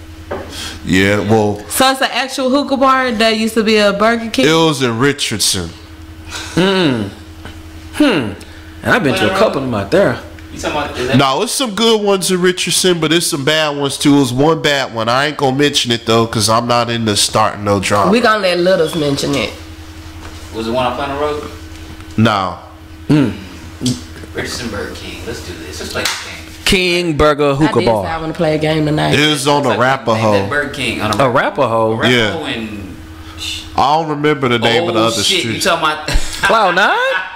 Yeah, well. So it's an actual hookah bar that used to be a Burger King? It was in Richardson. And I've been to a couple of them out there. No, it's some good ones in Richardson, but it's some bad ones too. It was one bad one. I ain't gonna mention it though, cause I'm not into starting no drama. We gonna let Littles mention it. Was it one up on the road? No. Richardson Burger King. Let's do this. Let's play the game. King Burger Hookah Bar. I want to play a game tonight. It was on Arapahoe. Burger King on Arapahoe. Yeah. And I don't remember the name of the other shit, street. You talking about Cloud9?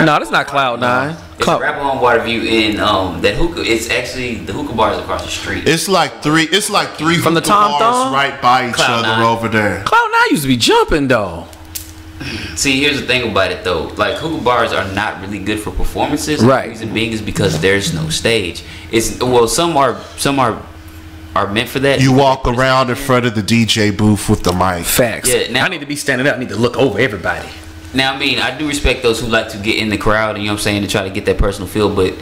No, that's not Cloud9. It's Arapahoe and Waterview in that hookah. It's actually the hookah bar is across the street. It's like three from the Tom Thumb right by each other over there. Cloud9 used to be jumping though. See, here's the thing about it though. Like hookah bars are not really good for performances. Right. The reason being is because there's no stage. Some are meant for that. You walk around in front of the DJ booth with the mic. Facts. Yeah, now, I need to be standing up. I need to look over everybody. Now, I mean, I do respect those who like to get in the crowd, you know what I'm saying, to try to get that personal feel, but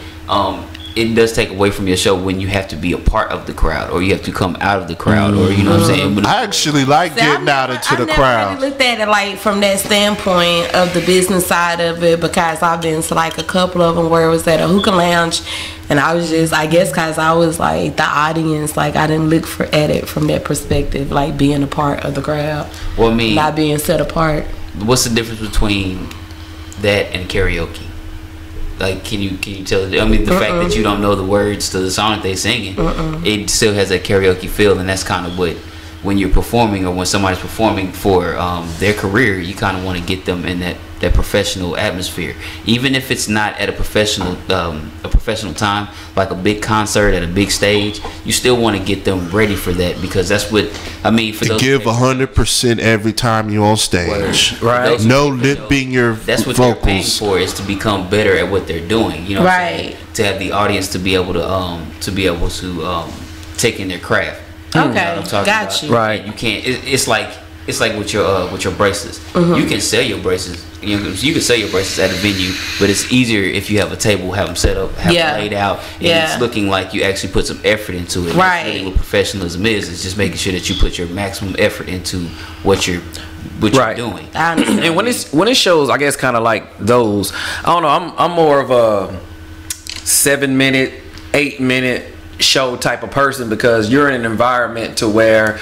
it does take away from your show when you have to be a part of the crowd, or you have to come out of the crowd, or you know what I'm saying. I actually like getting out into the crowd. I've never really looked at it like from that standpoint of the business side of it, because I've been to like a couple of them where it was at a hookah lounge And I was just, I guess, cause I was like the audience, like I didn't look at it from that perspective, like being a part of the crowd. Well, I mean, not being set apart. What's the difference between that and karaoke? Like, can you tell? I mean, the fact that you don't know the words to the song that they singing, it still has that karaoke feel, and that's kind of what, when you're performing or when somebody's performing for their career, you kind of want to get them in that professional atmosphere, even if it's not at a professional time, like a big concert at a big stage. You still want to get them ready for that, because that's what I mean. For those give 100% every time you're on stage, right? No lipping your that's what vocals. they're paying for, is to become better at what they're doing. You know, what I'm saying? To have the audience to be able to take in their craft. Okay, you know what I'm talking got about? you. Right. You can't. It's like with your bracelets. You can sell your bracelets. You can sell your bracelets at a venue, but it's easier if you have a table, have them set up, have them laid out, and it's looking like you actually put some effort into it. Right. That's really what professionalism is. It's just making sure that you put your maximum effort into what you're doing. I understand. And when it shows, I guess, kind of like those, I don't know, I'm more of a 7-minute, 8-minute show type of person, because you're in an environment to where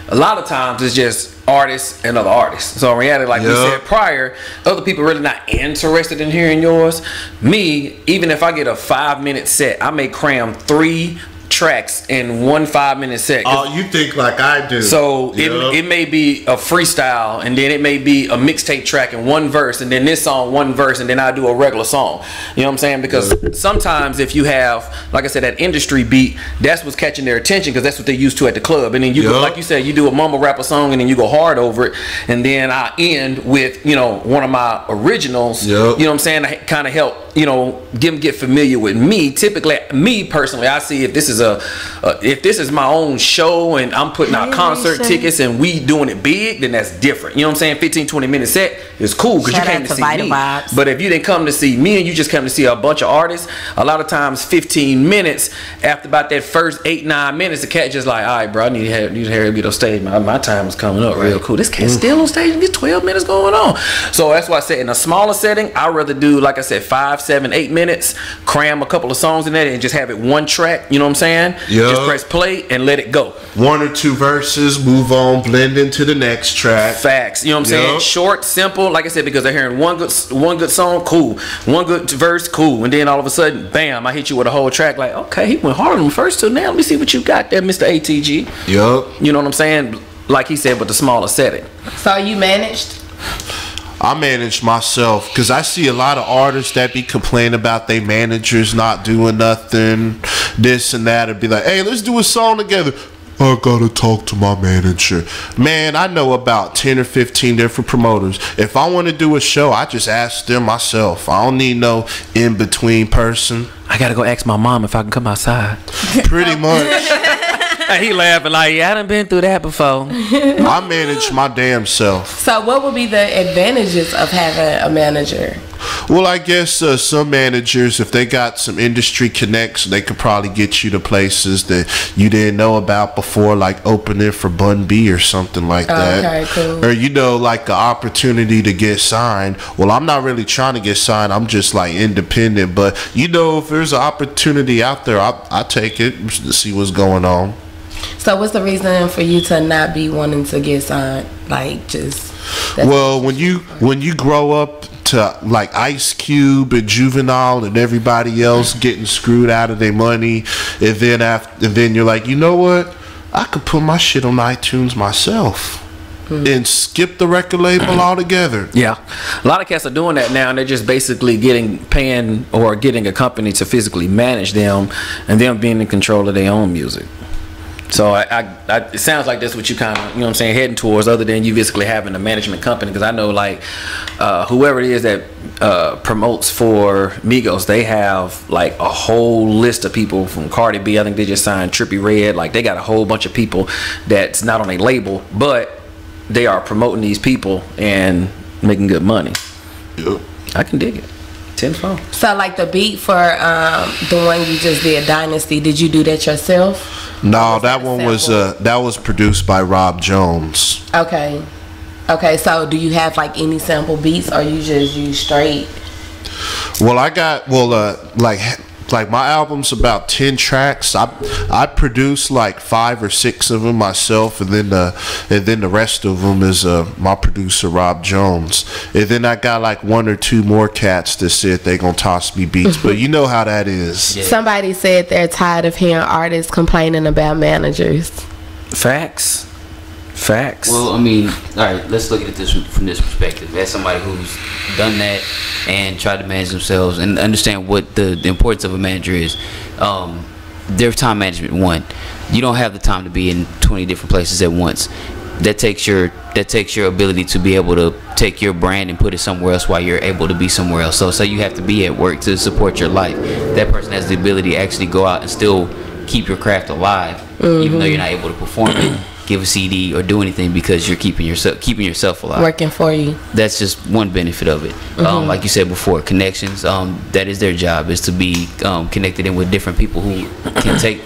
a lot of times it's just artists and other artists. So in reality, like we said prior, other people really not interested in hearing yours. Me, even if I get a 5-minute set, I may cram 3 tracks in 1 5-minute set. Oh, you think like I do. So it may be a freestyle, and then it may be a mixtape track in 1 verse, and then this song 1 verse, and then I do a regular song. You know what I'm saying? Because sometimes if you have, like I said, that industry beat, that's what's catching their attention, because that's what they're used to at the club. And then you go, like you said, you do a mumble rapper song, and then you go hard over it, and then I end with, you know, one of my originals. You know what I'm saying? I kind of help, you know, get familiar with me. Typically, me personally, I see if this is my own show and I'm putting out concert tickets and we doing it big, then that's different. You know what I'm saying? 15-20 minute set is cool, because you came to see me. But if you didn't come to see me and you just come to see a bunch of artists, a lot of times 15 minutes, after about that first 8-9 minutes, the cat just like, all right, bro, I need to hurry up, get on stage. My time is coming up real cool. This cat's still on stage and get 12 minutes going on. So that's why I said in a smaller setting, I'd rather do, like I said, 5, 7, 8 minutes, cram a couple of songs in there and just have it 1 track. You know what I'm saying? Just press play and let it go. 1 or 2 verses, move on, blend into the next track. Facts. You know what I'm saying? Short, simple, like I said, because they're hearing one good song, cool. 1 good verse, cool. And then all of a sudden, bam, I hit you with a whole track. Like, okay, he went hard on the first 2. Now let me see what you got there, Mr. ATG. You know what I'm saying? Like he said, with the smaller setting. So you managed? I manage myself, because I see a lot of artists that be complaining about their managers not doing nothing, this and that, and be like, hey, let's do a song together. I gotta talk to my manager. Man, I know about 10 or 15 different promoters. If I want to do a show, I just ask them myself. I don't need no in-between person. I gotta go ask my mom if I can come outside. Pretty much. He laughing like, yeah, I done been through that before. I manage my damn self. So what would be the advantages of having a manager? Well, I guess some managers, if they got some industry connects, they could probably get you to places that you didn't know about before, like opening for Bun B or something like that. Okay, cool. Or, you know, like the opportunity to get signed. Well, I'm not really trying to get signed. I'm just like independent. But, you know, if there's an opportunity out there, I take it to see what's going on. So what's the reason for you to not be wanting to get signed? Like, just... Well, when you grow up to like Ice Cube and Juvenile and everybody else getting screwed out of their money, and then you're like, you know what? I could put my shit on iTunes myself and skip the record label altogether. Yeah, a lot of cats are doing that now, and they're just basically paying or getting a company to physically manage them, and them being in control of their own music. So it sounds like that's what you kind of, you know what I'm saying, heading towards, other than you basically having a management company. Because I know, like, whoever it is that promotes for Migos, they have like a whole list of people from Cardi B. I think they just signed Trippie Redd. Like, they got a whole bunch of people that's not on a label, but they are promoting these people and making good money. Yep. I can dig it. Tenfold. So like the beat for the one you just did, Dynasty, did you do that yourself? No, that one was produced by Rob Jones. Okay. So do you have like any sample beats, or you just use straight? Well, I got like Like my album's about 10 tracks. I produce like 5 or 6 of them myself, and then the rest of them is my producer Rob Jones. And then I got like 1 or 2 more cats that said they gonna toss me beats, but you know how that is. Yeah. Somebody said they're tired of hearing artists complaining about managers. Facts. Well, I mean, all right, let's look at this from this perspective. As somebody who's done that and tried to manage themselves and understand what the importance of a manager is. There's time management. One, you don't have the time to be in 20 different places at once. That takes your ability to be able to take your brand and put it somewhere else while you're able to be somewhere else. So you have to be at work to support your life. That person has the ability to actually go out and still keep your craft alive, even though you're not able to perform it, give a CD, or do anything, because you're keeping yourself alive. Working for you. That's just one benefit of it. Like you said before, connections. That is their job, is to be connected in with different people who can take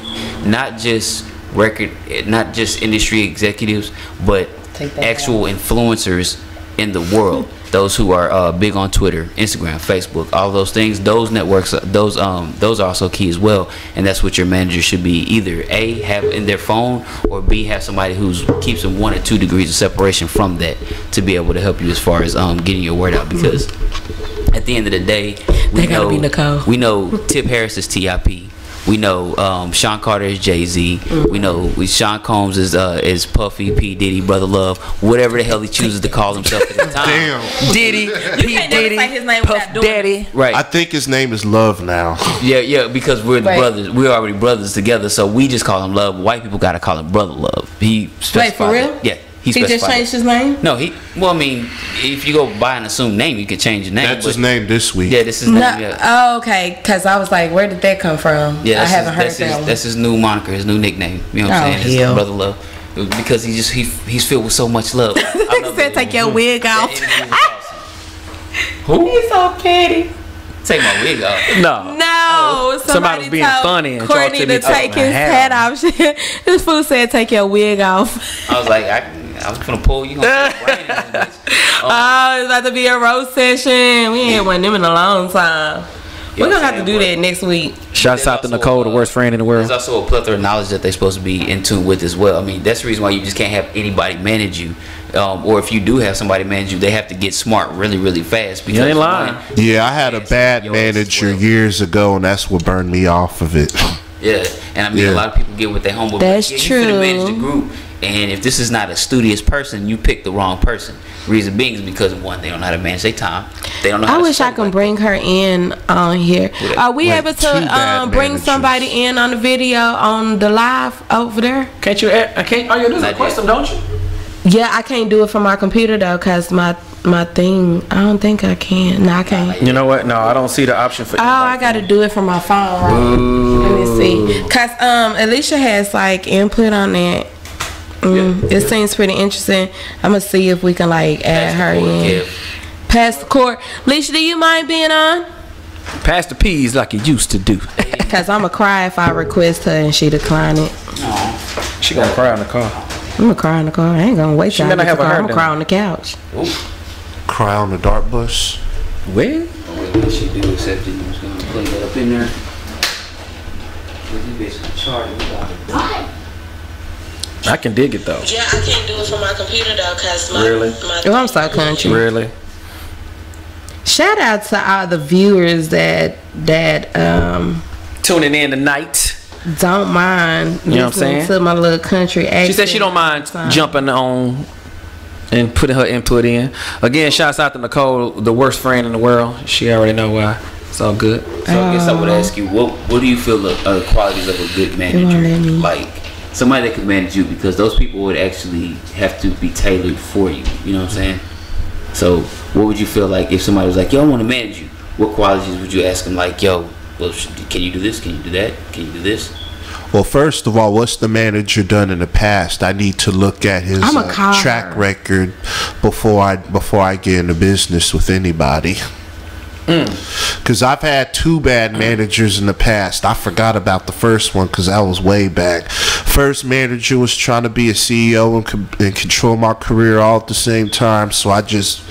not just industry executives, but actual influencers in the world. Those who are big on Twitter, Instagram, Facebook, all those things. Those networks, those are also key as well. And that's what your manager should be. Either A, have in their phone, or B, have somebody who keeps them 1 or 2 degrees of separation from that, to be able to help you as far as getting your word out. Because at the end of the day, we know Tip Harris is T.I.P. We know Sean Carter is Jay-Z. We know Sean Combs is Puffy, P. Diddy, Brother Love, whatever the hell he chooses to call himself at the time. Damn. Diddy, P. Diddy, his name Puff Daddy. Right. I think his name is Love now. Yeah, because we're the brothers. We're already brothers together, so we just call him Love. White people gotta call him Brother Love. He Wait, for real? That. Yeah. He just changed his name? No, well, I mean, if you go buy an assumed name, you can change your name. That's his name this week. Yeah, this is his name. Yeah. Oh, okay. Because I was like, where did that come from? Yeah, I haven't heard that one. That's his new moniker, his new nickname. You know what I'm saying? Hell. It's Brother Love. Because he's filled with so much love. He said, take your wig off. Who? He's so petty. Take my wig off. No, somebody was being told funny and Courtney to take his hat off. This fool said, take your wig off. I was like, I was gonna pull you. Gonna put a brain in this bitch. Oh, it's about to be a roast session. We ain't won them in a long time. We're gonna have to do that next week. Shouts out to Nicole, the worst friend in the world. There's also a plethora of knowledge that they're supposed to be in tune with as well. I mean, that's the reason why you just can't have anybody manage you. Or if you do have somebody manage you, they have to get smart really, really fast. Because you ain't lying. Yeah, I had a bad manager years ago, and that's what burned me off of it. Yeah, and I mean, a lot of people get with their homework. That's true. You manage the group, and if this is not a studious person, you pick the wrong person. Reason being is because, one, they don't know how to manage their time. They don't know. I wish I could bring her in on here. Are we able to bring somebody in on the video on the live over there? Can't you? All you do is request them, don't you? Yeah, I can't do it from my computer though, cause my thing. I don't think I can. No, I can't. You know what? No, I don't see the option for. Oh, I gotta do it from my phone. Right? Let me see. Cause Alicia has like input on that. It seems pretty interesting. I'm gonna see if we can like add her in. Pass the court. Alicia, do you mind being on? Pass the peas like you used to do. Cause I'ma cry if I request her and she decline it. She gonna cry in the car. I'm gonna cry in the car. I ain't gonna wait till I get the car. I'm gonna cry on the couch. Cry on the dark bus. Where? What she do except you was gonna plug that up in there. I can dig it though. Yeah, I can't do it from my computer though, cause Really? Oh, I'm so country. Really? Shout out to all the viewers that Tuning in tonight. don't mind You know what I'm saying? listening to my little country accent. She said she don't mind jumping on and putting her input in. Again, shouts out to Nicole, the worst friend in the world. She already know why. It's all good. So I guess I would ask you, what do you feel are the qualities of a good manager? Like somebody that could manage you, because those people would actually have to be tailored for you. You know what I'm saying? So what would you feel like if somebody was like, yo, I want to manage you? What qualities would you ask them? Like, yo, well, can you do this? Can you do that? Can you do this? Well, first of all, what's the manager done in the past? I need to look at his track record before I get into business with anybody. Because I've had 2 bad managers in the past. I forgot about the first one because that was way back. First manager was trying to be a CEO and control my career all at the same time, so I just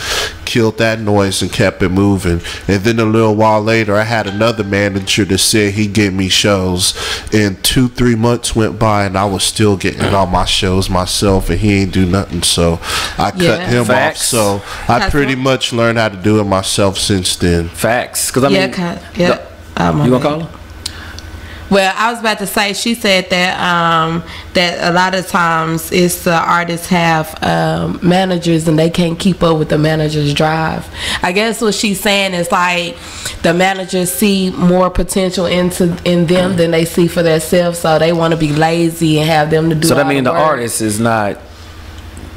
killed that noise and kept it moving. And then a little while later, I had another manager that said he'd get me shows. And 2-3 months went by, and I was still getting all my shows myself, and he ain't do nothing. So I cut him Facts. off. So I pretty much learned how to do it myself since then. Facts. Because I mean, you gonna call her? Well, I was about to say, she said that that a lot of times it's the artists have managers and they can't keep up with the manager's drive. I guess what she's saying is like the managers see more potential in them than they see for themselves, so they want to be lazy and have them to do. So that all means the work. artist is not.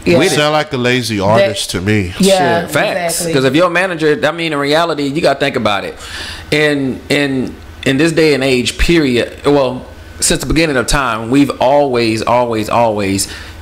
You sound like a lazy artist to me. Yeah, facts. exactly. Because if your manager, I mean, in reality, you got to think about it. In this day and age, period. Well, since the beginning of time, we've always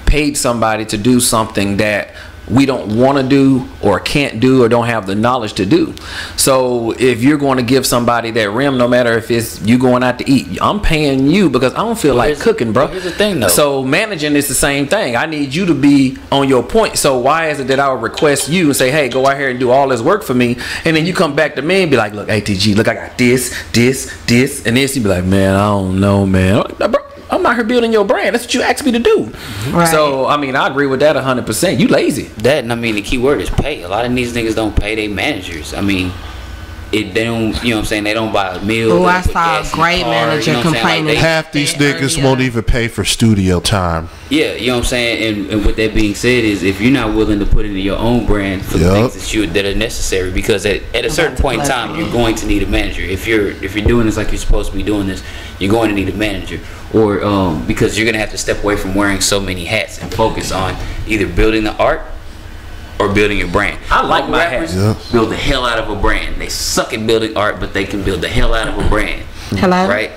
paid somebody to do something that we don't want to do or can't do or don't have the knowledge to do. So if you're going to give somebody that rim, no matter if it's you going out to eat, I'm paying you because I don't feel like cooking, bro. Here's the thing, though. So managing is the same thing. I need you to be on your point. So why is it that I would request you and say, hey, go out here and do all this work for me, and then you come back to me and be like, look, ATG, look, I got this, and then you be like, man, I don't know, man. I'm like, bro, I'm out here building your brand. That's what you asked me to do. Right. So, I mean, I agree with that 100%. You lazy. That, and I mean, the key word is pay. A lot of these niggas don't pay their managers. I mean, they don't, you know what I'm saying? They don't buy a meal. Oh, I saw a great manager complaining. Half these niggas won't even pay for studio time. Yeah, you know what I'm saying? And with that being said is if you're not willing to put into your own brand for the things that are necessary, because at a certain point in time, you're going to need a manager. If you're doing this like you're supposed to be doing this, you're going to need a manager. Or because you're going to have to step away from wearing so many hats and focus on either building the art or building your brand. I like my rappers build the hell out of a brand. They suck at building art, but they can build the hell out of a brand. Hello? Right?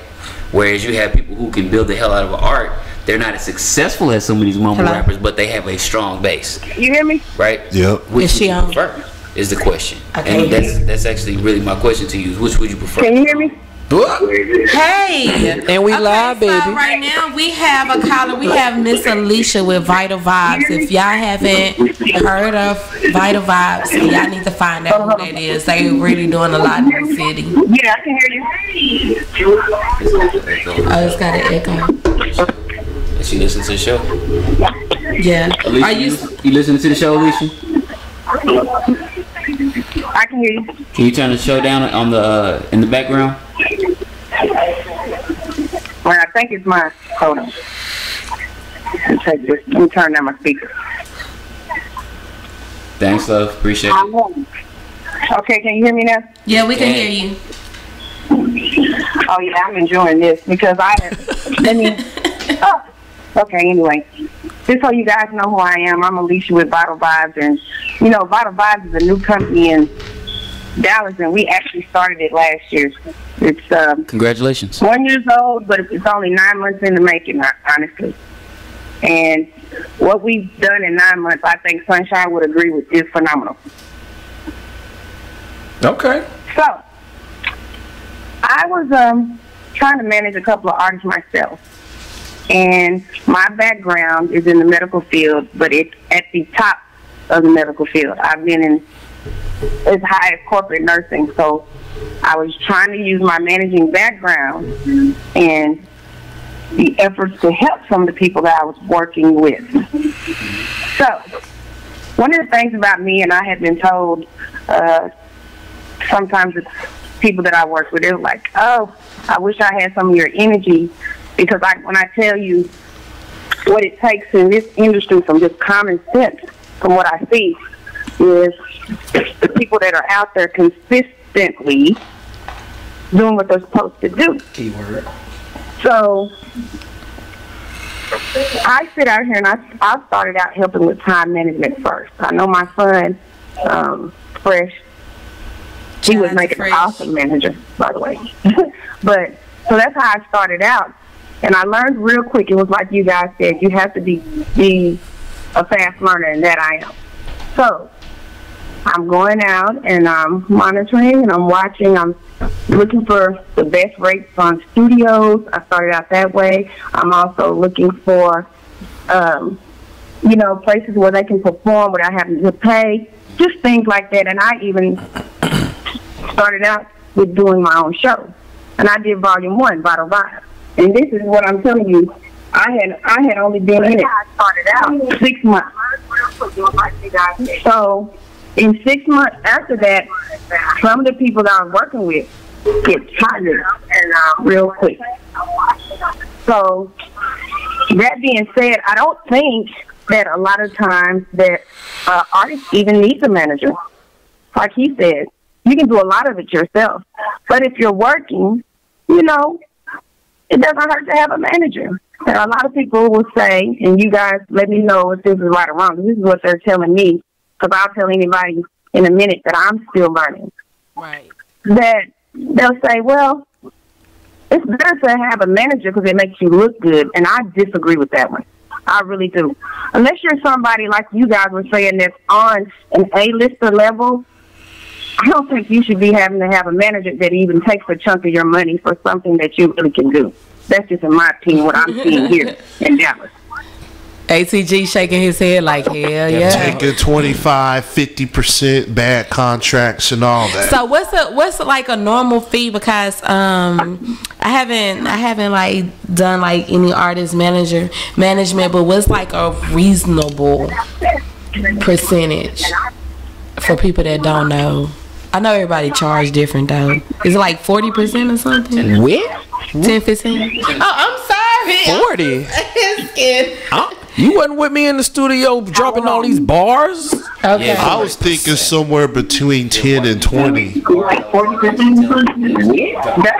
Whereas you have people who can build the hell out of an art. They're not as successful as some of these mumble rappers, but they have a strong base. You hear me? Right? Yep. Which Is she would you on? prefer is the question. Okay. And that's actually really my question to you. Which would you prefer? Can you hear me? Hey, and we live, baby. So right now we have a caller. We have Miss Alicia with Vital Vibes. If y'all haven't heard of Vital Vibes, y'all need to find out who that is. They really doing a lot in the city. Yeah, I can hear you. Oh, it's got an echo. Did she listen to the show? Yeah. Alicia, Are you? you listening to the show, Alicia? I can hear you. Can you turn the show down on the in the background? Well, I think it's mine. Hold on. Let me turn down my speaker. Thanks, love. Appreciate it. Okay, can you hear me now? Yeah, we can hear you. Oh yeah, I'm enjoying this because okay, anyway. Just so you guys know who I am, I'm Alicia with Vital Vibes, and you know, Vital Vibes is a new company in Dallas, and we actually started it last year. It's Congratulations. 1 year old, but it's only 9 months in the making, honestly. And what we've done in 9 months, I think Sunshine would agree with, is phenomenal. Okay. So, I was trying to manage a couple of artists myself. And my background is in the medical field, but it's at the top of the medical field. I've been in as high as corporate nursing, so I was trying to use my managing background and the efforts to help some of the people that I was working with. So, one of the things about me, and I had been told, sometimes it's people that I work with, they're like, oh, I wish I had some of your energy, because when I tell you what it takes in this industry from just common sense, from what I see, is the people that are out there consistently doing what they're supposed to do. Keyword. So I sit out here and I started out helping with time management first. I know my son, Fresh, he was making an awesome manager, by the way. But so that's how I started out. And I learned real quick, it was like you guys said, you have to be a fast learner, and that I am. So I'm going out and I'm monitoring and I'm watching. I'm looking for the best rates on studios. I started out that way. I'm also looking for, places where they can perform without having to pay. just things like that. And I even started out with doing my own show, and I did Volume 1, Vital Vibe. And this is what I'm telling you. I had only been in it. Started out 6 months. So in 6 months after that, some of the people that I was working with get tired real quick. So that being said, I don't think that a lot of times that artists even need a manager. Like he said, you can do a lot of it yourself. But if you're working, you know, it doesn't hurt to have a manager. And a lot of people will say, and you guys let me know if this is right or wrong, 'cause this is what they're telling me, because I'll tell anybody in a minute that I'm still learning. Right. That they'll say, well, it's better to have a manager because it makes you look good. And I disagree with that one. I really do. Unless you're somebody like you guys were saying that's on an A-lister level, I don't think you should be having to have a manager that even takes a chunk of your money for something that you really can do. That's just, in my opinion, what I'm seeing here in Dallas. ATG shaking his head like, hell yeah. Taking 25, 50% bad contracts and all that. So what's like a normal fee? Because I haven't like done like any artist management, but what's like a reasonable percentage for people that don't know? I know everybody charge different though. Is it like 40% or something? What? 10, 15? Oh, I'm sorry. 40? You wasn't with me in the studio dropping all these bars? Okay. Yeah. I was thinking somewhere between 10 and 20. That's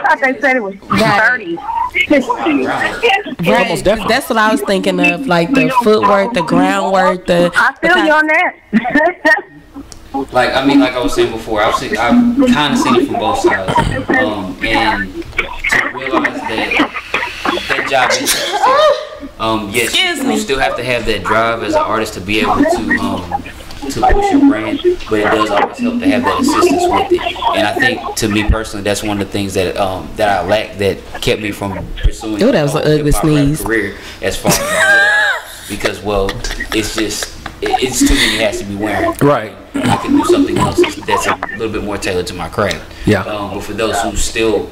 how they said it was 30. Right. Almost definitely. That's what I was thinking of, like the footwork, the groundwork, I feel you on that. Like I was saying before, I've kind of seen it from both sides, and to realize that job is yes, you still have to have that drive as an artist to be able to push your brand, but it does always help to have that assistance with it. And I think, to me personally, that's one of the things that I lacked that kept me from pursuing that was an ugly sneeze. career as far as because it's too many hats to be wearing. Right. I can do something else that's a little bit more tailored to my craft. Yeah. But for those who still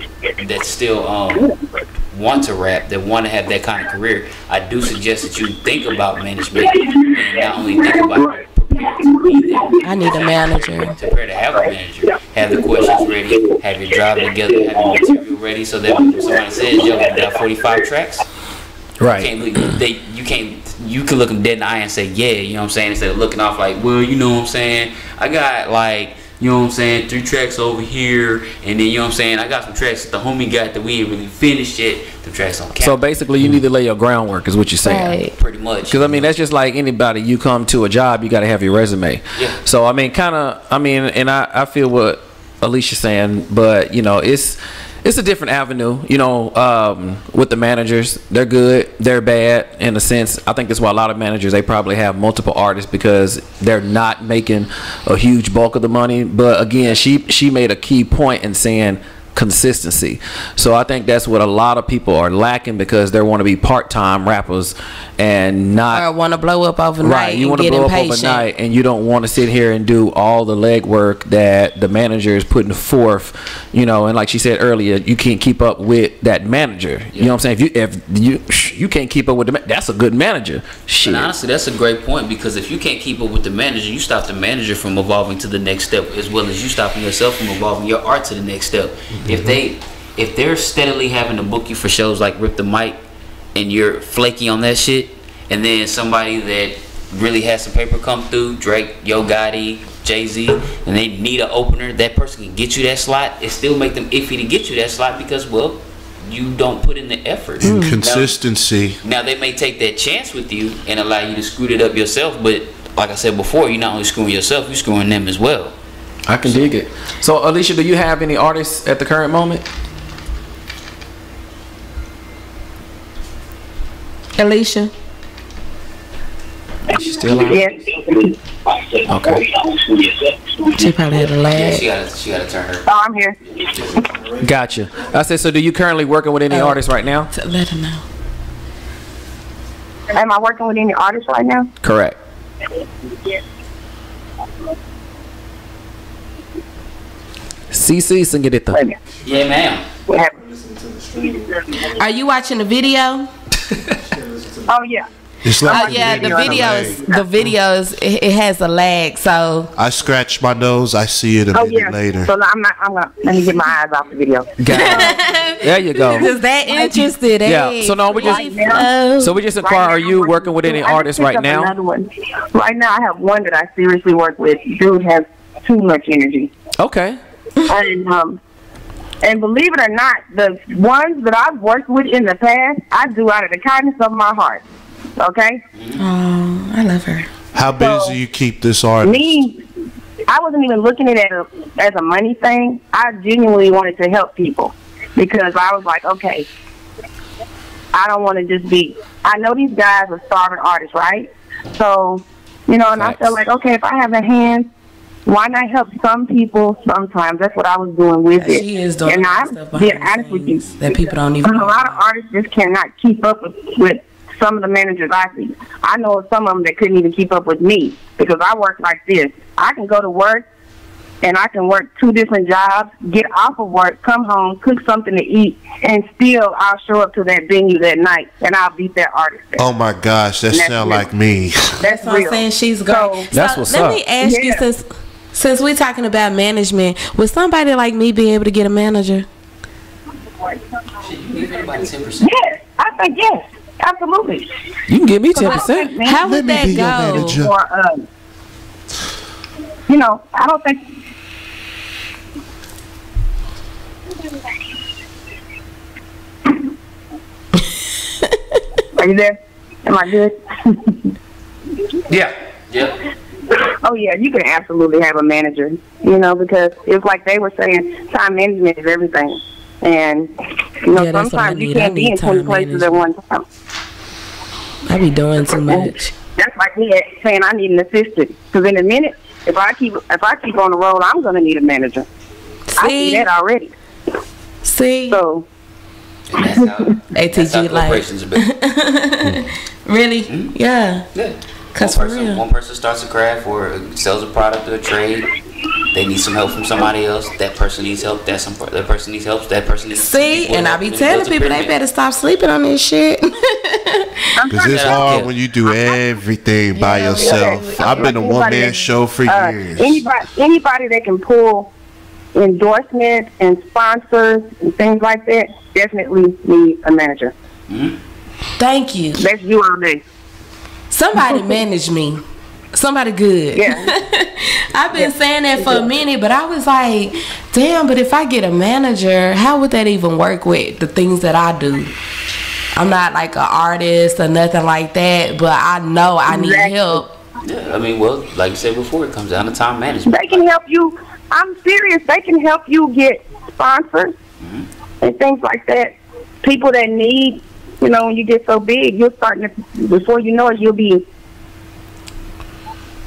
want to rap, that want to have that kind of career, I do suggest that you think about management and not only think about preparing to be there. I need a manager. Prepare to have a manager. Have the questions ready. Have your drive together. Have your material ready, so that when somebody says, "Yo, you got 45 tracks," Right. You can look them dead in the eye and say, yeah, you know what I'm saying, instead of looking off like, well, you know what I'm saying, I got like, you know what I'm saying, 3 tracks over here, and then, you know what I'm saying, I got some tracks that the homie got that we ain't really finished yet. The tracks don't count. So basically, you need to lay your groundwork, is what you're saying. Right. Pretty much. Because I mean, that's just like anybody. You come to a job, you got to have your resume. Yeah. So I mean, and I feel what Alicia's saying, but you know, it's a different avenue, you know, with the managers. They're good, they're bad in a sense. I think that's why a lot of managers, they probably have multiple artists because they're not making a huge bulk of the money. But again, she made a key point in saying consistency. So I think that's what a lot of people are lacking because they want to be part-time rappers and not or want to blow up overnight. Right, you want to blow up overnight, and you don't want to sit here and do all the legwork that the manager is putting forth, you know. And like she said earlier, you can't keep up with that manager. You know what I'm saying? If you can't keep up with that's a good manager. Shit. And honestly, that's a great point, because if you can't keep up with the manager, you stop the manager from evolving to the next step, as well as you stopping yourself from evolving your art to the next step. If they're steadily having to book you for shows like Rip the Mic, and you're flaky on that shit, and then somebody that really has some paper come through, Drake, Yo Gotti, Jay-Z, and they need an opener, that person can get you that slot. It still make them iffy to get you that slot because, well, you don't put in the effort. Inconsistency. Now they may take that chance with you and allow you to screw it up yourself, but like I said before, you're not only screwing yourself, you're screwing them as well. I can dig it. So Alicia, do you have any artists at the current moment? Alicia. She's still on? Yes. Okay. She probably had a Yeah, lag. she gotta turn her. Oh, I'm here. Gotcha. I said, so do you currently working with any artists right now? Let her know. Am I working with any artists right now? Correct. CC, sing it. Wait a minute. Yeah, ma'am. What happened? Are you watching the video? Oh yeah. It's Oh like yeah, the videos. It has a lag, so I scratch my nose. I see it a Oh minute yeah. later. So I'm gonna let me get my eyes off the video. There you go. is that interested? Yeah, Hey, so now we just- Right now, So we just inquire, are you working with any I just artists picked right up now? another one. Right now, I have one that I seriously work with. Dude has too much energy. Okay. And believe it or not, the ones that I've worked with in the past, I do out of the kindness of my heart. Okay? Oh, I love her. How busy you keep this artist? Me, I wasn't even looking at it as a money thing. I genuinely wanted to help people because I was like, okay, I don't want to just be, I know these guys are starving artists, right? So, you know, and I felt like, okay, if I have a hand, why not help some people sometimes? That's what I was doing with it. She is doing and stuff I'm behind being the honest with you. scenes that people don't even A know lot of about. artists just cannot keep up with some of the managers I see. I know of some of them that couldn't even keep up with me because I work like this. I can go to work and I can work 2 different jobs, get off of work, come home, cook something to eat, and still I'll show up to that venue that night and I'll beat that artist there. Oh my gosh, that That's sound real. like me. That's So I'm real. saying she's great. So, That's what's let up. me ask you, Yeah. since we're talking about management, would somebody like me be able to get a manager? Shit, you give anybody 10%. yes, I think yes, absolutely. You can give me 10%. How Let would me that be your go? manager. Or, you know, I don't think. Are you there? Am I good? Yeah. Yep. Oh yeah, you can absolutely have a manager. You know, because it's like they were saying, time management is everything. And you know, Yeah, that's what I sometimes you need. I can't be need in 20 time places at one time. I be doing too much. That's like me saying I need an assistant. Because in a minute, if I keep on the road, I'm gonna need a manager. I see See, that already. see, So That's how, that's how ATG like corporations are built. really, yeah. Yeah. Cause one for person, real. one person starts a craft or sells a product or a trade. They need some help from somebody else. That person needs help. That person needs help. That person needs. See, people and I help. be And it telling builds a people they pyramid. better stop sleeping on this shit. Because it's Yeah. hard when you do everything by Yeah, yourself. yeah. I've been a one-man show for years. anybody that can pull endorsements and sponsors and things like that definitely need a manager. Thank you. That's you all day. Somebody manage me. Somebody good. Yeah. I've been saying that for a minute, but I was like, damn, but if I get a manager, how would that even work with the things that I do? I'm not like an artist or nothing like that, but I know I need Exactly. help. Yeah, I mean, well, like you said before, it comes down to time management. They can help you. I'm serious. They can help you get sponsors and things like that. People that need, you know, when you get so big, you're starting to, before you know it, you'll be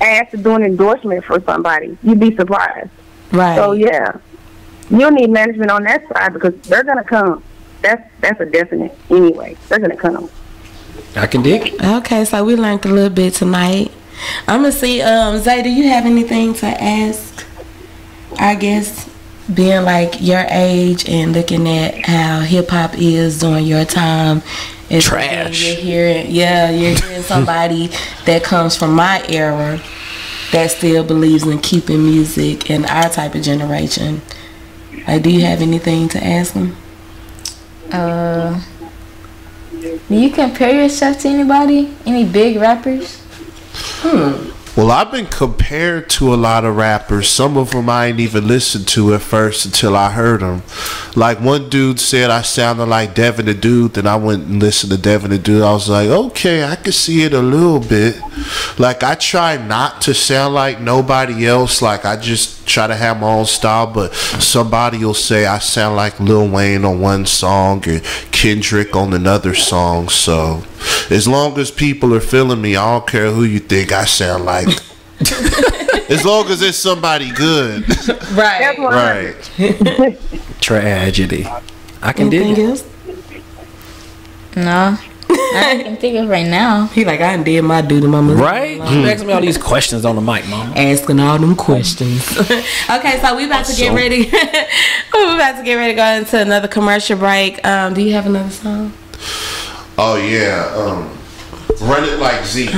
asked to do an endorsement for somebody. You'd be surprised. Right. So yeah, you'll need management on that side because they're gonna come. That's a definite. Anyway, they're gonna come. I can dig. Okay, so we learned a little bit tonight. I'm gonna see, Zay, do you have anything to ask our guests, being like your age and looking at how hip hop is during your time? It's Trash. You're hearing somebody that comes from my era that still believes in keeping music in our type of generation. Like, do you have anything to ask them? Do you compare yourself to anybody? Any big rappers? Well, I've been compared to a lot of rappers. Some of them I ain't even listened to at first until I heard them. Like one dude said I sounded like Devin the Dude, then I went and listened to Devin the Dude. I was like, okay, I can see it a little bit. Like I try not to sound like nobody else. Like I just try to have my own style, but somebody will say I sound like Lil Wayne on one song or Kendrick on another song. So as long as people are feeling me, I don't care who you think I sound like. As long as it's somebody good. That's what Right. Tragedy. I can dig Anything it. else? No. I can think of right now. He like, I done did my duty, mama. Right? You asking me all these questions on the mic, mama. Asking all them questions. Okay, so we about to get ready. We're about to get ready to go into another commercial break. Do you have another song? Oh yeah, Run It Like Z.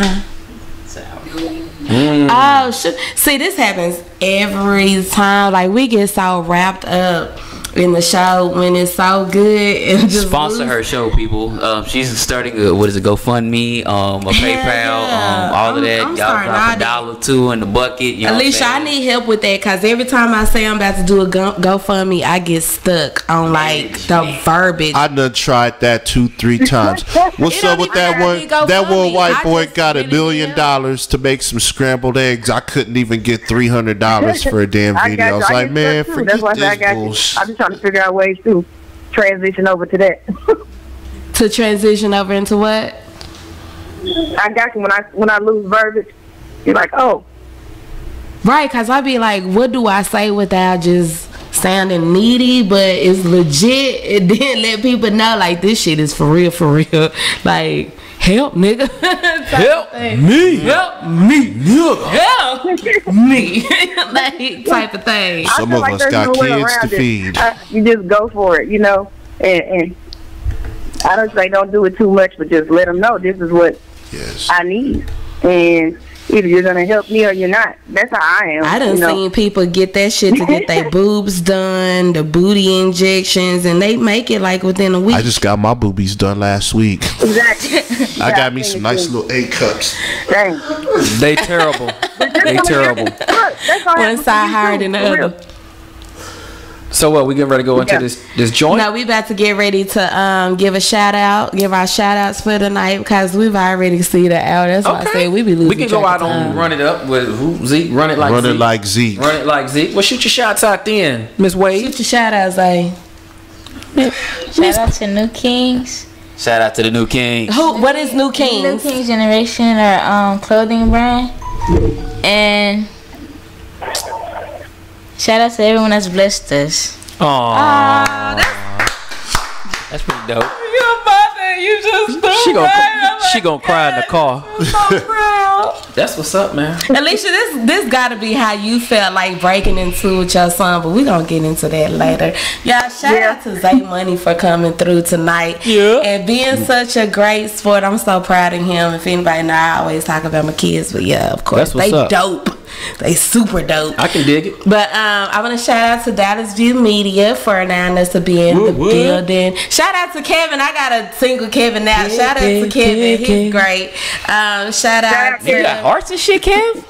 Oh shit! See, this happens every time. Like we get so wrapped up in the show when it's so good and just sponsor her show, people. She's starting a GoFundMe, a PayPal, all of that. I'm Y'all drop $1, $2 in the bucket. You know Alicia, I need help with that because every time I say I'm about to do a GoFundMe, I get stuck on like the verbiage. I done tried that 2-3 times. What's up with that one? That one white boy got $1 million to make some scrambled eggs. I couldn't even get $300 for a damn video. I was like, man, forget this bullshit. I'm just trying to figure out ways to transition over to that. To transition over into what? I got you when I lose verbiage. You're like, oh, right? Because I be like, what do I say without just sounding needy, but it's legit, and then let people know like this shit is for real, like. Help, nigga. Help me. Help me. Nigga. Help me. Like, type of thing. Some of us got kids to feed. You just go for it, you know. And I don't say don't do it too much, but just let them know this is what I need. And either you're going to help me or you're not. That's how I am. I done seen people get that shit to get their boobs done, the booty injections, and they make it like within a week. I just got my boobies done last week. Exactly. I got me some nice little A cups. Dang. They terrible. They terrible. One side higher than the other. So what? We getting ready to go into this joint? No, we about to get ready to give our shout outs for the night because we've already seen it out. That's why I say we be losing. We can go out on Run It Up with who? Zeke. Run it like Run Zeke. It Like Zeke. Run it like Zeke. Well, shoot your shots out then, Miss Wade. Shoot your shout outs, Shout out to New Kings. Shout out to the New Kings. What is New Kings? New Kings Generation, our clothing brand, and shout out to everyone that's blessed us. Aww. That's pretty dope. Your mother, you just She gonna cry in the car. I'm so proud. That's what's up, man. Alicia, this gotta be how you felt like breaking into with your son, but we gonna get into that later. Y'all, shout out to Zay Money for coming through tonight. Yeah. And being such a great sport. I'm so proud of him. If anybody know, I always talk about my kids, but yeah, of course. That's what's they up. Dope. They super dope. I can dig it. But I want to shout out to Dallas View Media for allowing us to be in the building. Shout out to Kevin. I got a single Kevin now. Shout out to Kevin. He's great. Shout out to... You got hearts and shit, Kev?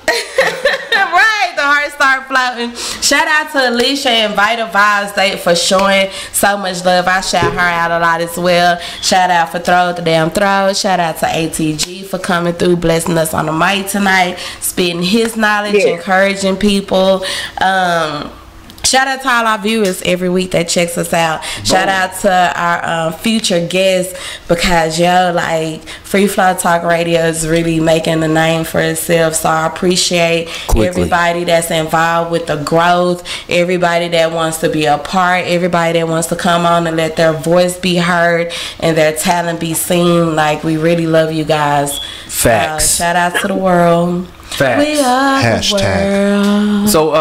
Right, the heart start floating. Shout out to Alicia and Vital Vibes for showing so much love. I shout her out a lot as well. Shout out for Throw the Damn Throw. Shout out to ATG for coming through, blessing us on the mic tonight, spitting his knowledge, encouraging people. Shout out to all our viewers every week that checks us out. Shout out to our future guests because like Free Flow Talk Radio is really making a name for itself. So I appreciate everybody that's involved with the growth, everybody that wants to be a part, everybody that wants to come on and let their voice be heard and their talent be seen. Like, we really love you guys. Facts. Shout out to the world. Facts. We are Hashtag. the world. So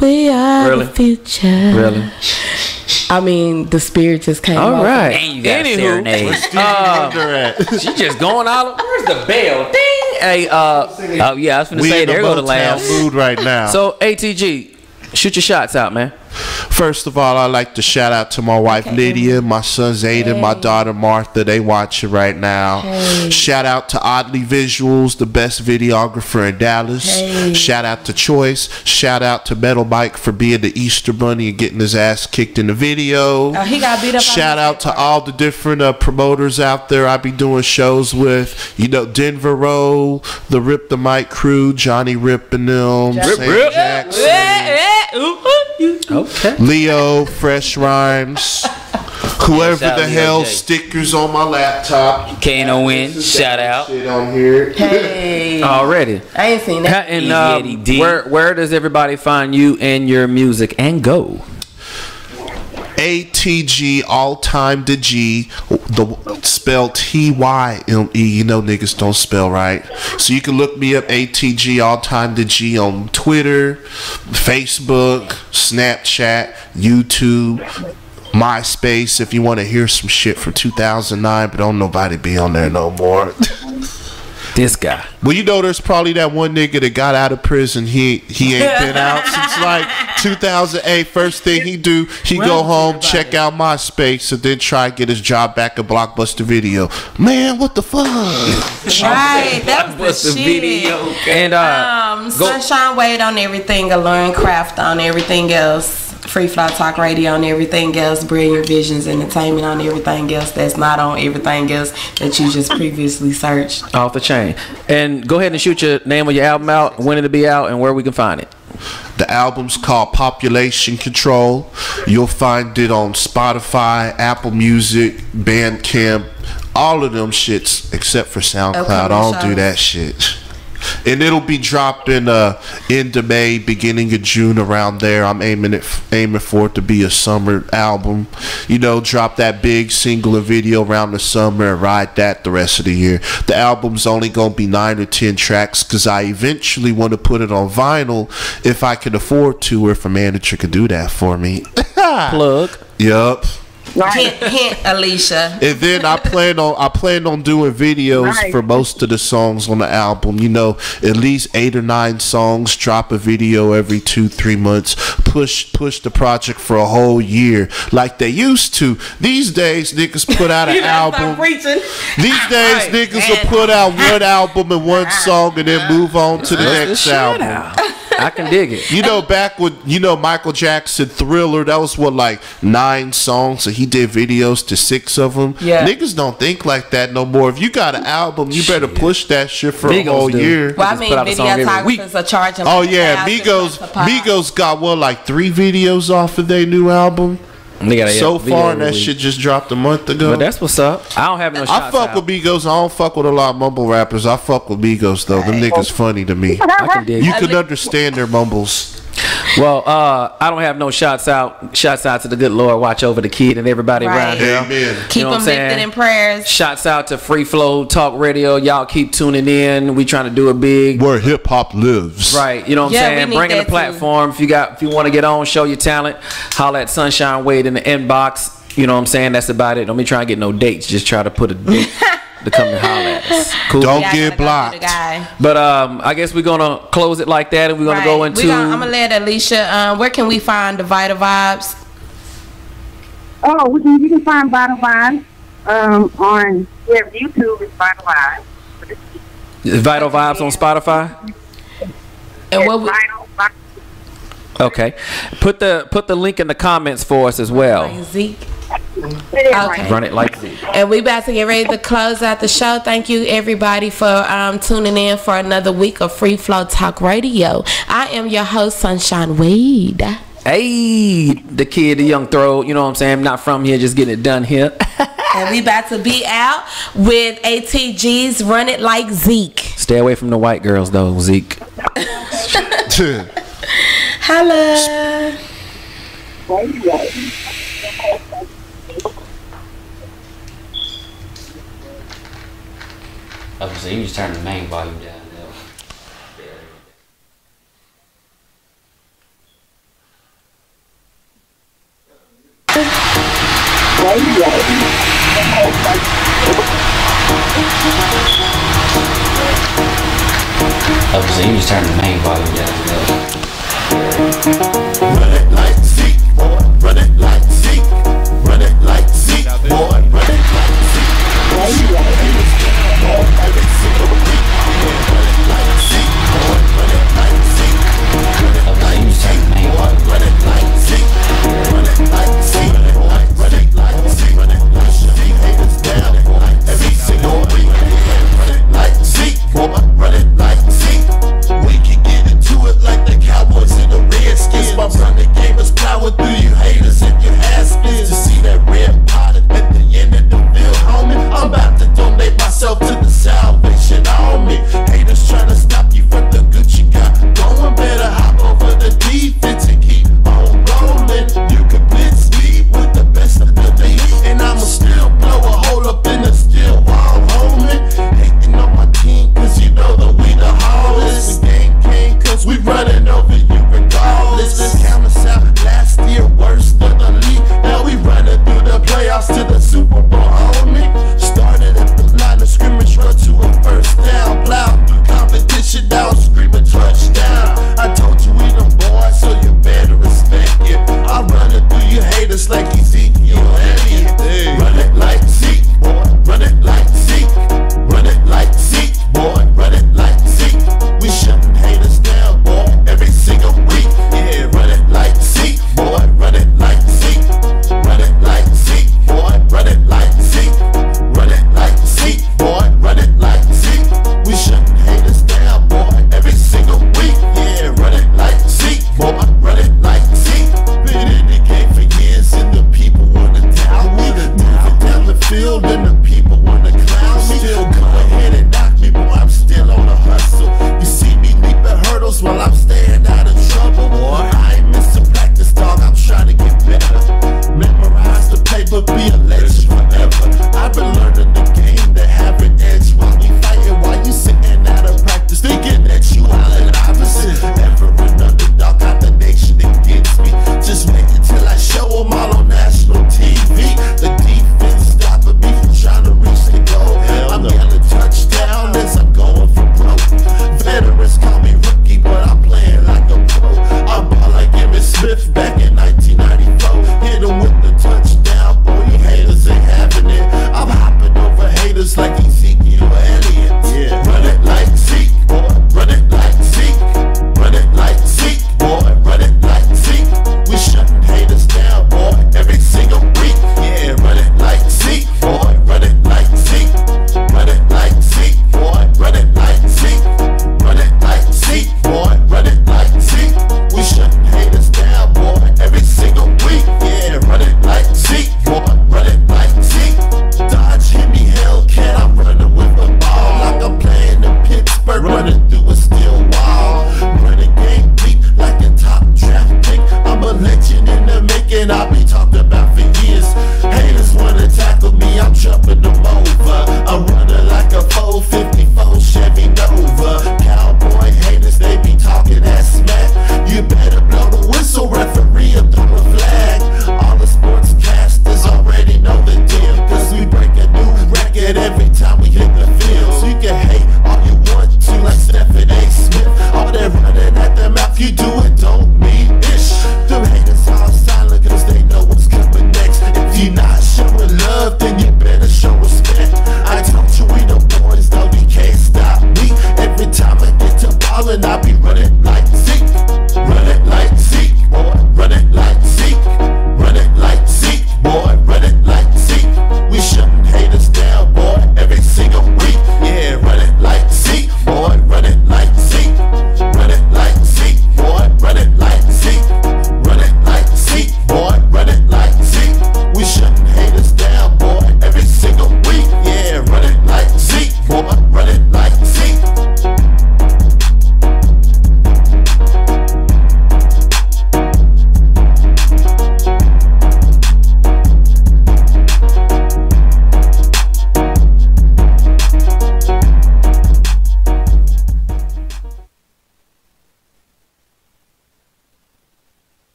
We are really? the future. Really? I mean, the spirit just came All off. right. And you got serenade. She just going all. Where's the bell? Ding. Hey, Oh yeah, I was gonna We say in the there go the Motown last. mood right now. So ATG, shoot your shots out, man. First of all, I'd like to shout out to my wife Lydia, my son Zayden, my daughter Martha. They watching right now. Shout out to Oddly Visuals, the best videographer in Dallas. Shout out to Choice. Shout out to Metal Mike for being the Easter Bunny and getting his ass kicked in the video. He got beat up. Shout out to all the different promoters out there I be doing shows with. You know, Denver Roll, the Rip the Mic crew, Johnny Rip and them, Sam Jackson, Okay. Leo, Fresh Rhymes, whoever shout out the Leo hell J. stickers on my laptop. K-N-O-N, shout out. Shit on here. Hey, Already. I ain't seen that. And Easy Eddie D. where does everybody find you and your music and go? ATG, all time the G, the spelled TYME. You know niggas don't spell right, so you can look me up, ATG, all time the G, on Twitter, Facebook, Snapchat, YouTube, MySpace. If you want to hear some shit from 2009, but don't nobody be on there no more. This guy. Well, you know, there's probably that one nigga that got out of prison. He ain't been out since like 2008. First thing he do, he go home, check out MySpace, and then try to get his job back at Blockbuster Video. Man, what the fuck? Right, that was the shit. Video. And Sunshine Wade on everything, Alluring Craft on everything else. Free Fly Talk Radio on everything else, Brilliant Visions Entertainment on everything else that's not on everything else that you just previously searched. Off the chain. And go ahead and shoot your name of your album out, when it'll be out, and where we can find it. The album's called Population Control. You'll find it on Spotify, Apple Music, Bandcamp, all of them shits except for SoundCloud. I don't do that shit. And it'll be dropping end of May, beginning of June, around there. I'm aiming for it to be a summer album. You know, drop that big single or video around the summer and ride that the rest of the year. The album's only gonna be 9 or 10 tracks because I eventually want to put it on vinyl if I can afford to, or if a manager could do that for me. Plug. Yup. Hint, Alicia. And then I plan on doing videos for most of the songs on the album. You know, at least 8 or 9 songs. Drop a video every 2-3 months. Push the project for a whole year like they used to. These days, niggas put out an album. These days, niggas will put out one album and one song and then move on to the next album. I can dig it. You know, back with, you know, Michael Jackson, Thriller, that was what, like 9 songs, and he did videos to 6 of them. Yeah. Niggas don't think like that no more. If you got an album, you better push that shit for a whole year. Well, I mean, videographers are charging. Oh yeah, Migos got what, like 3 videos off of their new album. So far, and that shit just dropped a month ago. But that's what's up. I don't have no shots I fuck with Migos. I don't fuck with a lot of mumble rappers. I fuck with Migos though. Them niggas funny to me. I can dig. You can understand their mumbles. Well, I don't have no shots out. Shots out to the good Lord. Watch over the kid and everybody around here. Amen. Keep them lifted in prayers. Shots out to Free Flow Talk Radio. Y'all keep tuning in. We trying to do it big. Where hip hop lives. Right. You know what I'm saying? Bringing the platform. If you want to get on, show your talent, holla at Sunshine Wade in the inbox. You know what I'm saying? That's about it. Don't be trying to get no dates. Just try to put a date to come and holler at us. Cool. Don't get blocked. But I guess we're gonna close it like that, and we're gonna go into. I'm gonna let Alicia. Where can we find the Vital Vibes? Oh, you can find Vital Vibes on YouTube. It's Vital Vibes. Vital Vibes on Spotify. And what? Okay, put the link in the comments for us as well. Like Zeke. Okay. Run it like Zeke. And we about to get ready to close out the show. Thank you everybody for tuning in for another week of Free Flow Talk Radio. I am your host, Sunshine Wade. Hey, the kid, the young throw. You know what I'm saying? I'm not from here, just getting it done here. And we about to be out with ATG's Run It Like Zeke. Stay away from the white girls though, Zeke. Hello. I was saying, you just turn the main volume down. I was saying, you just turn the main volume down.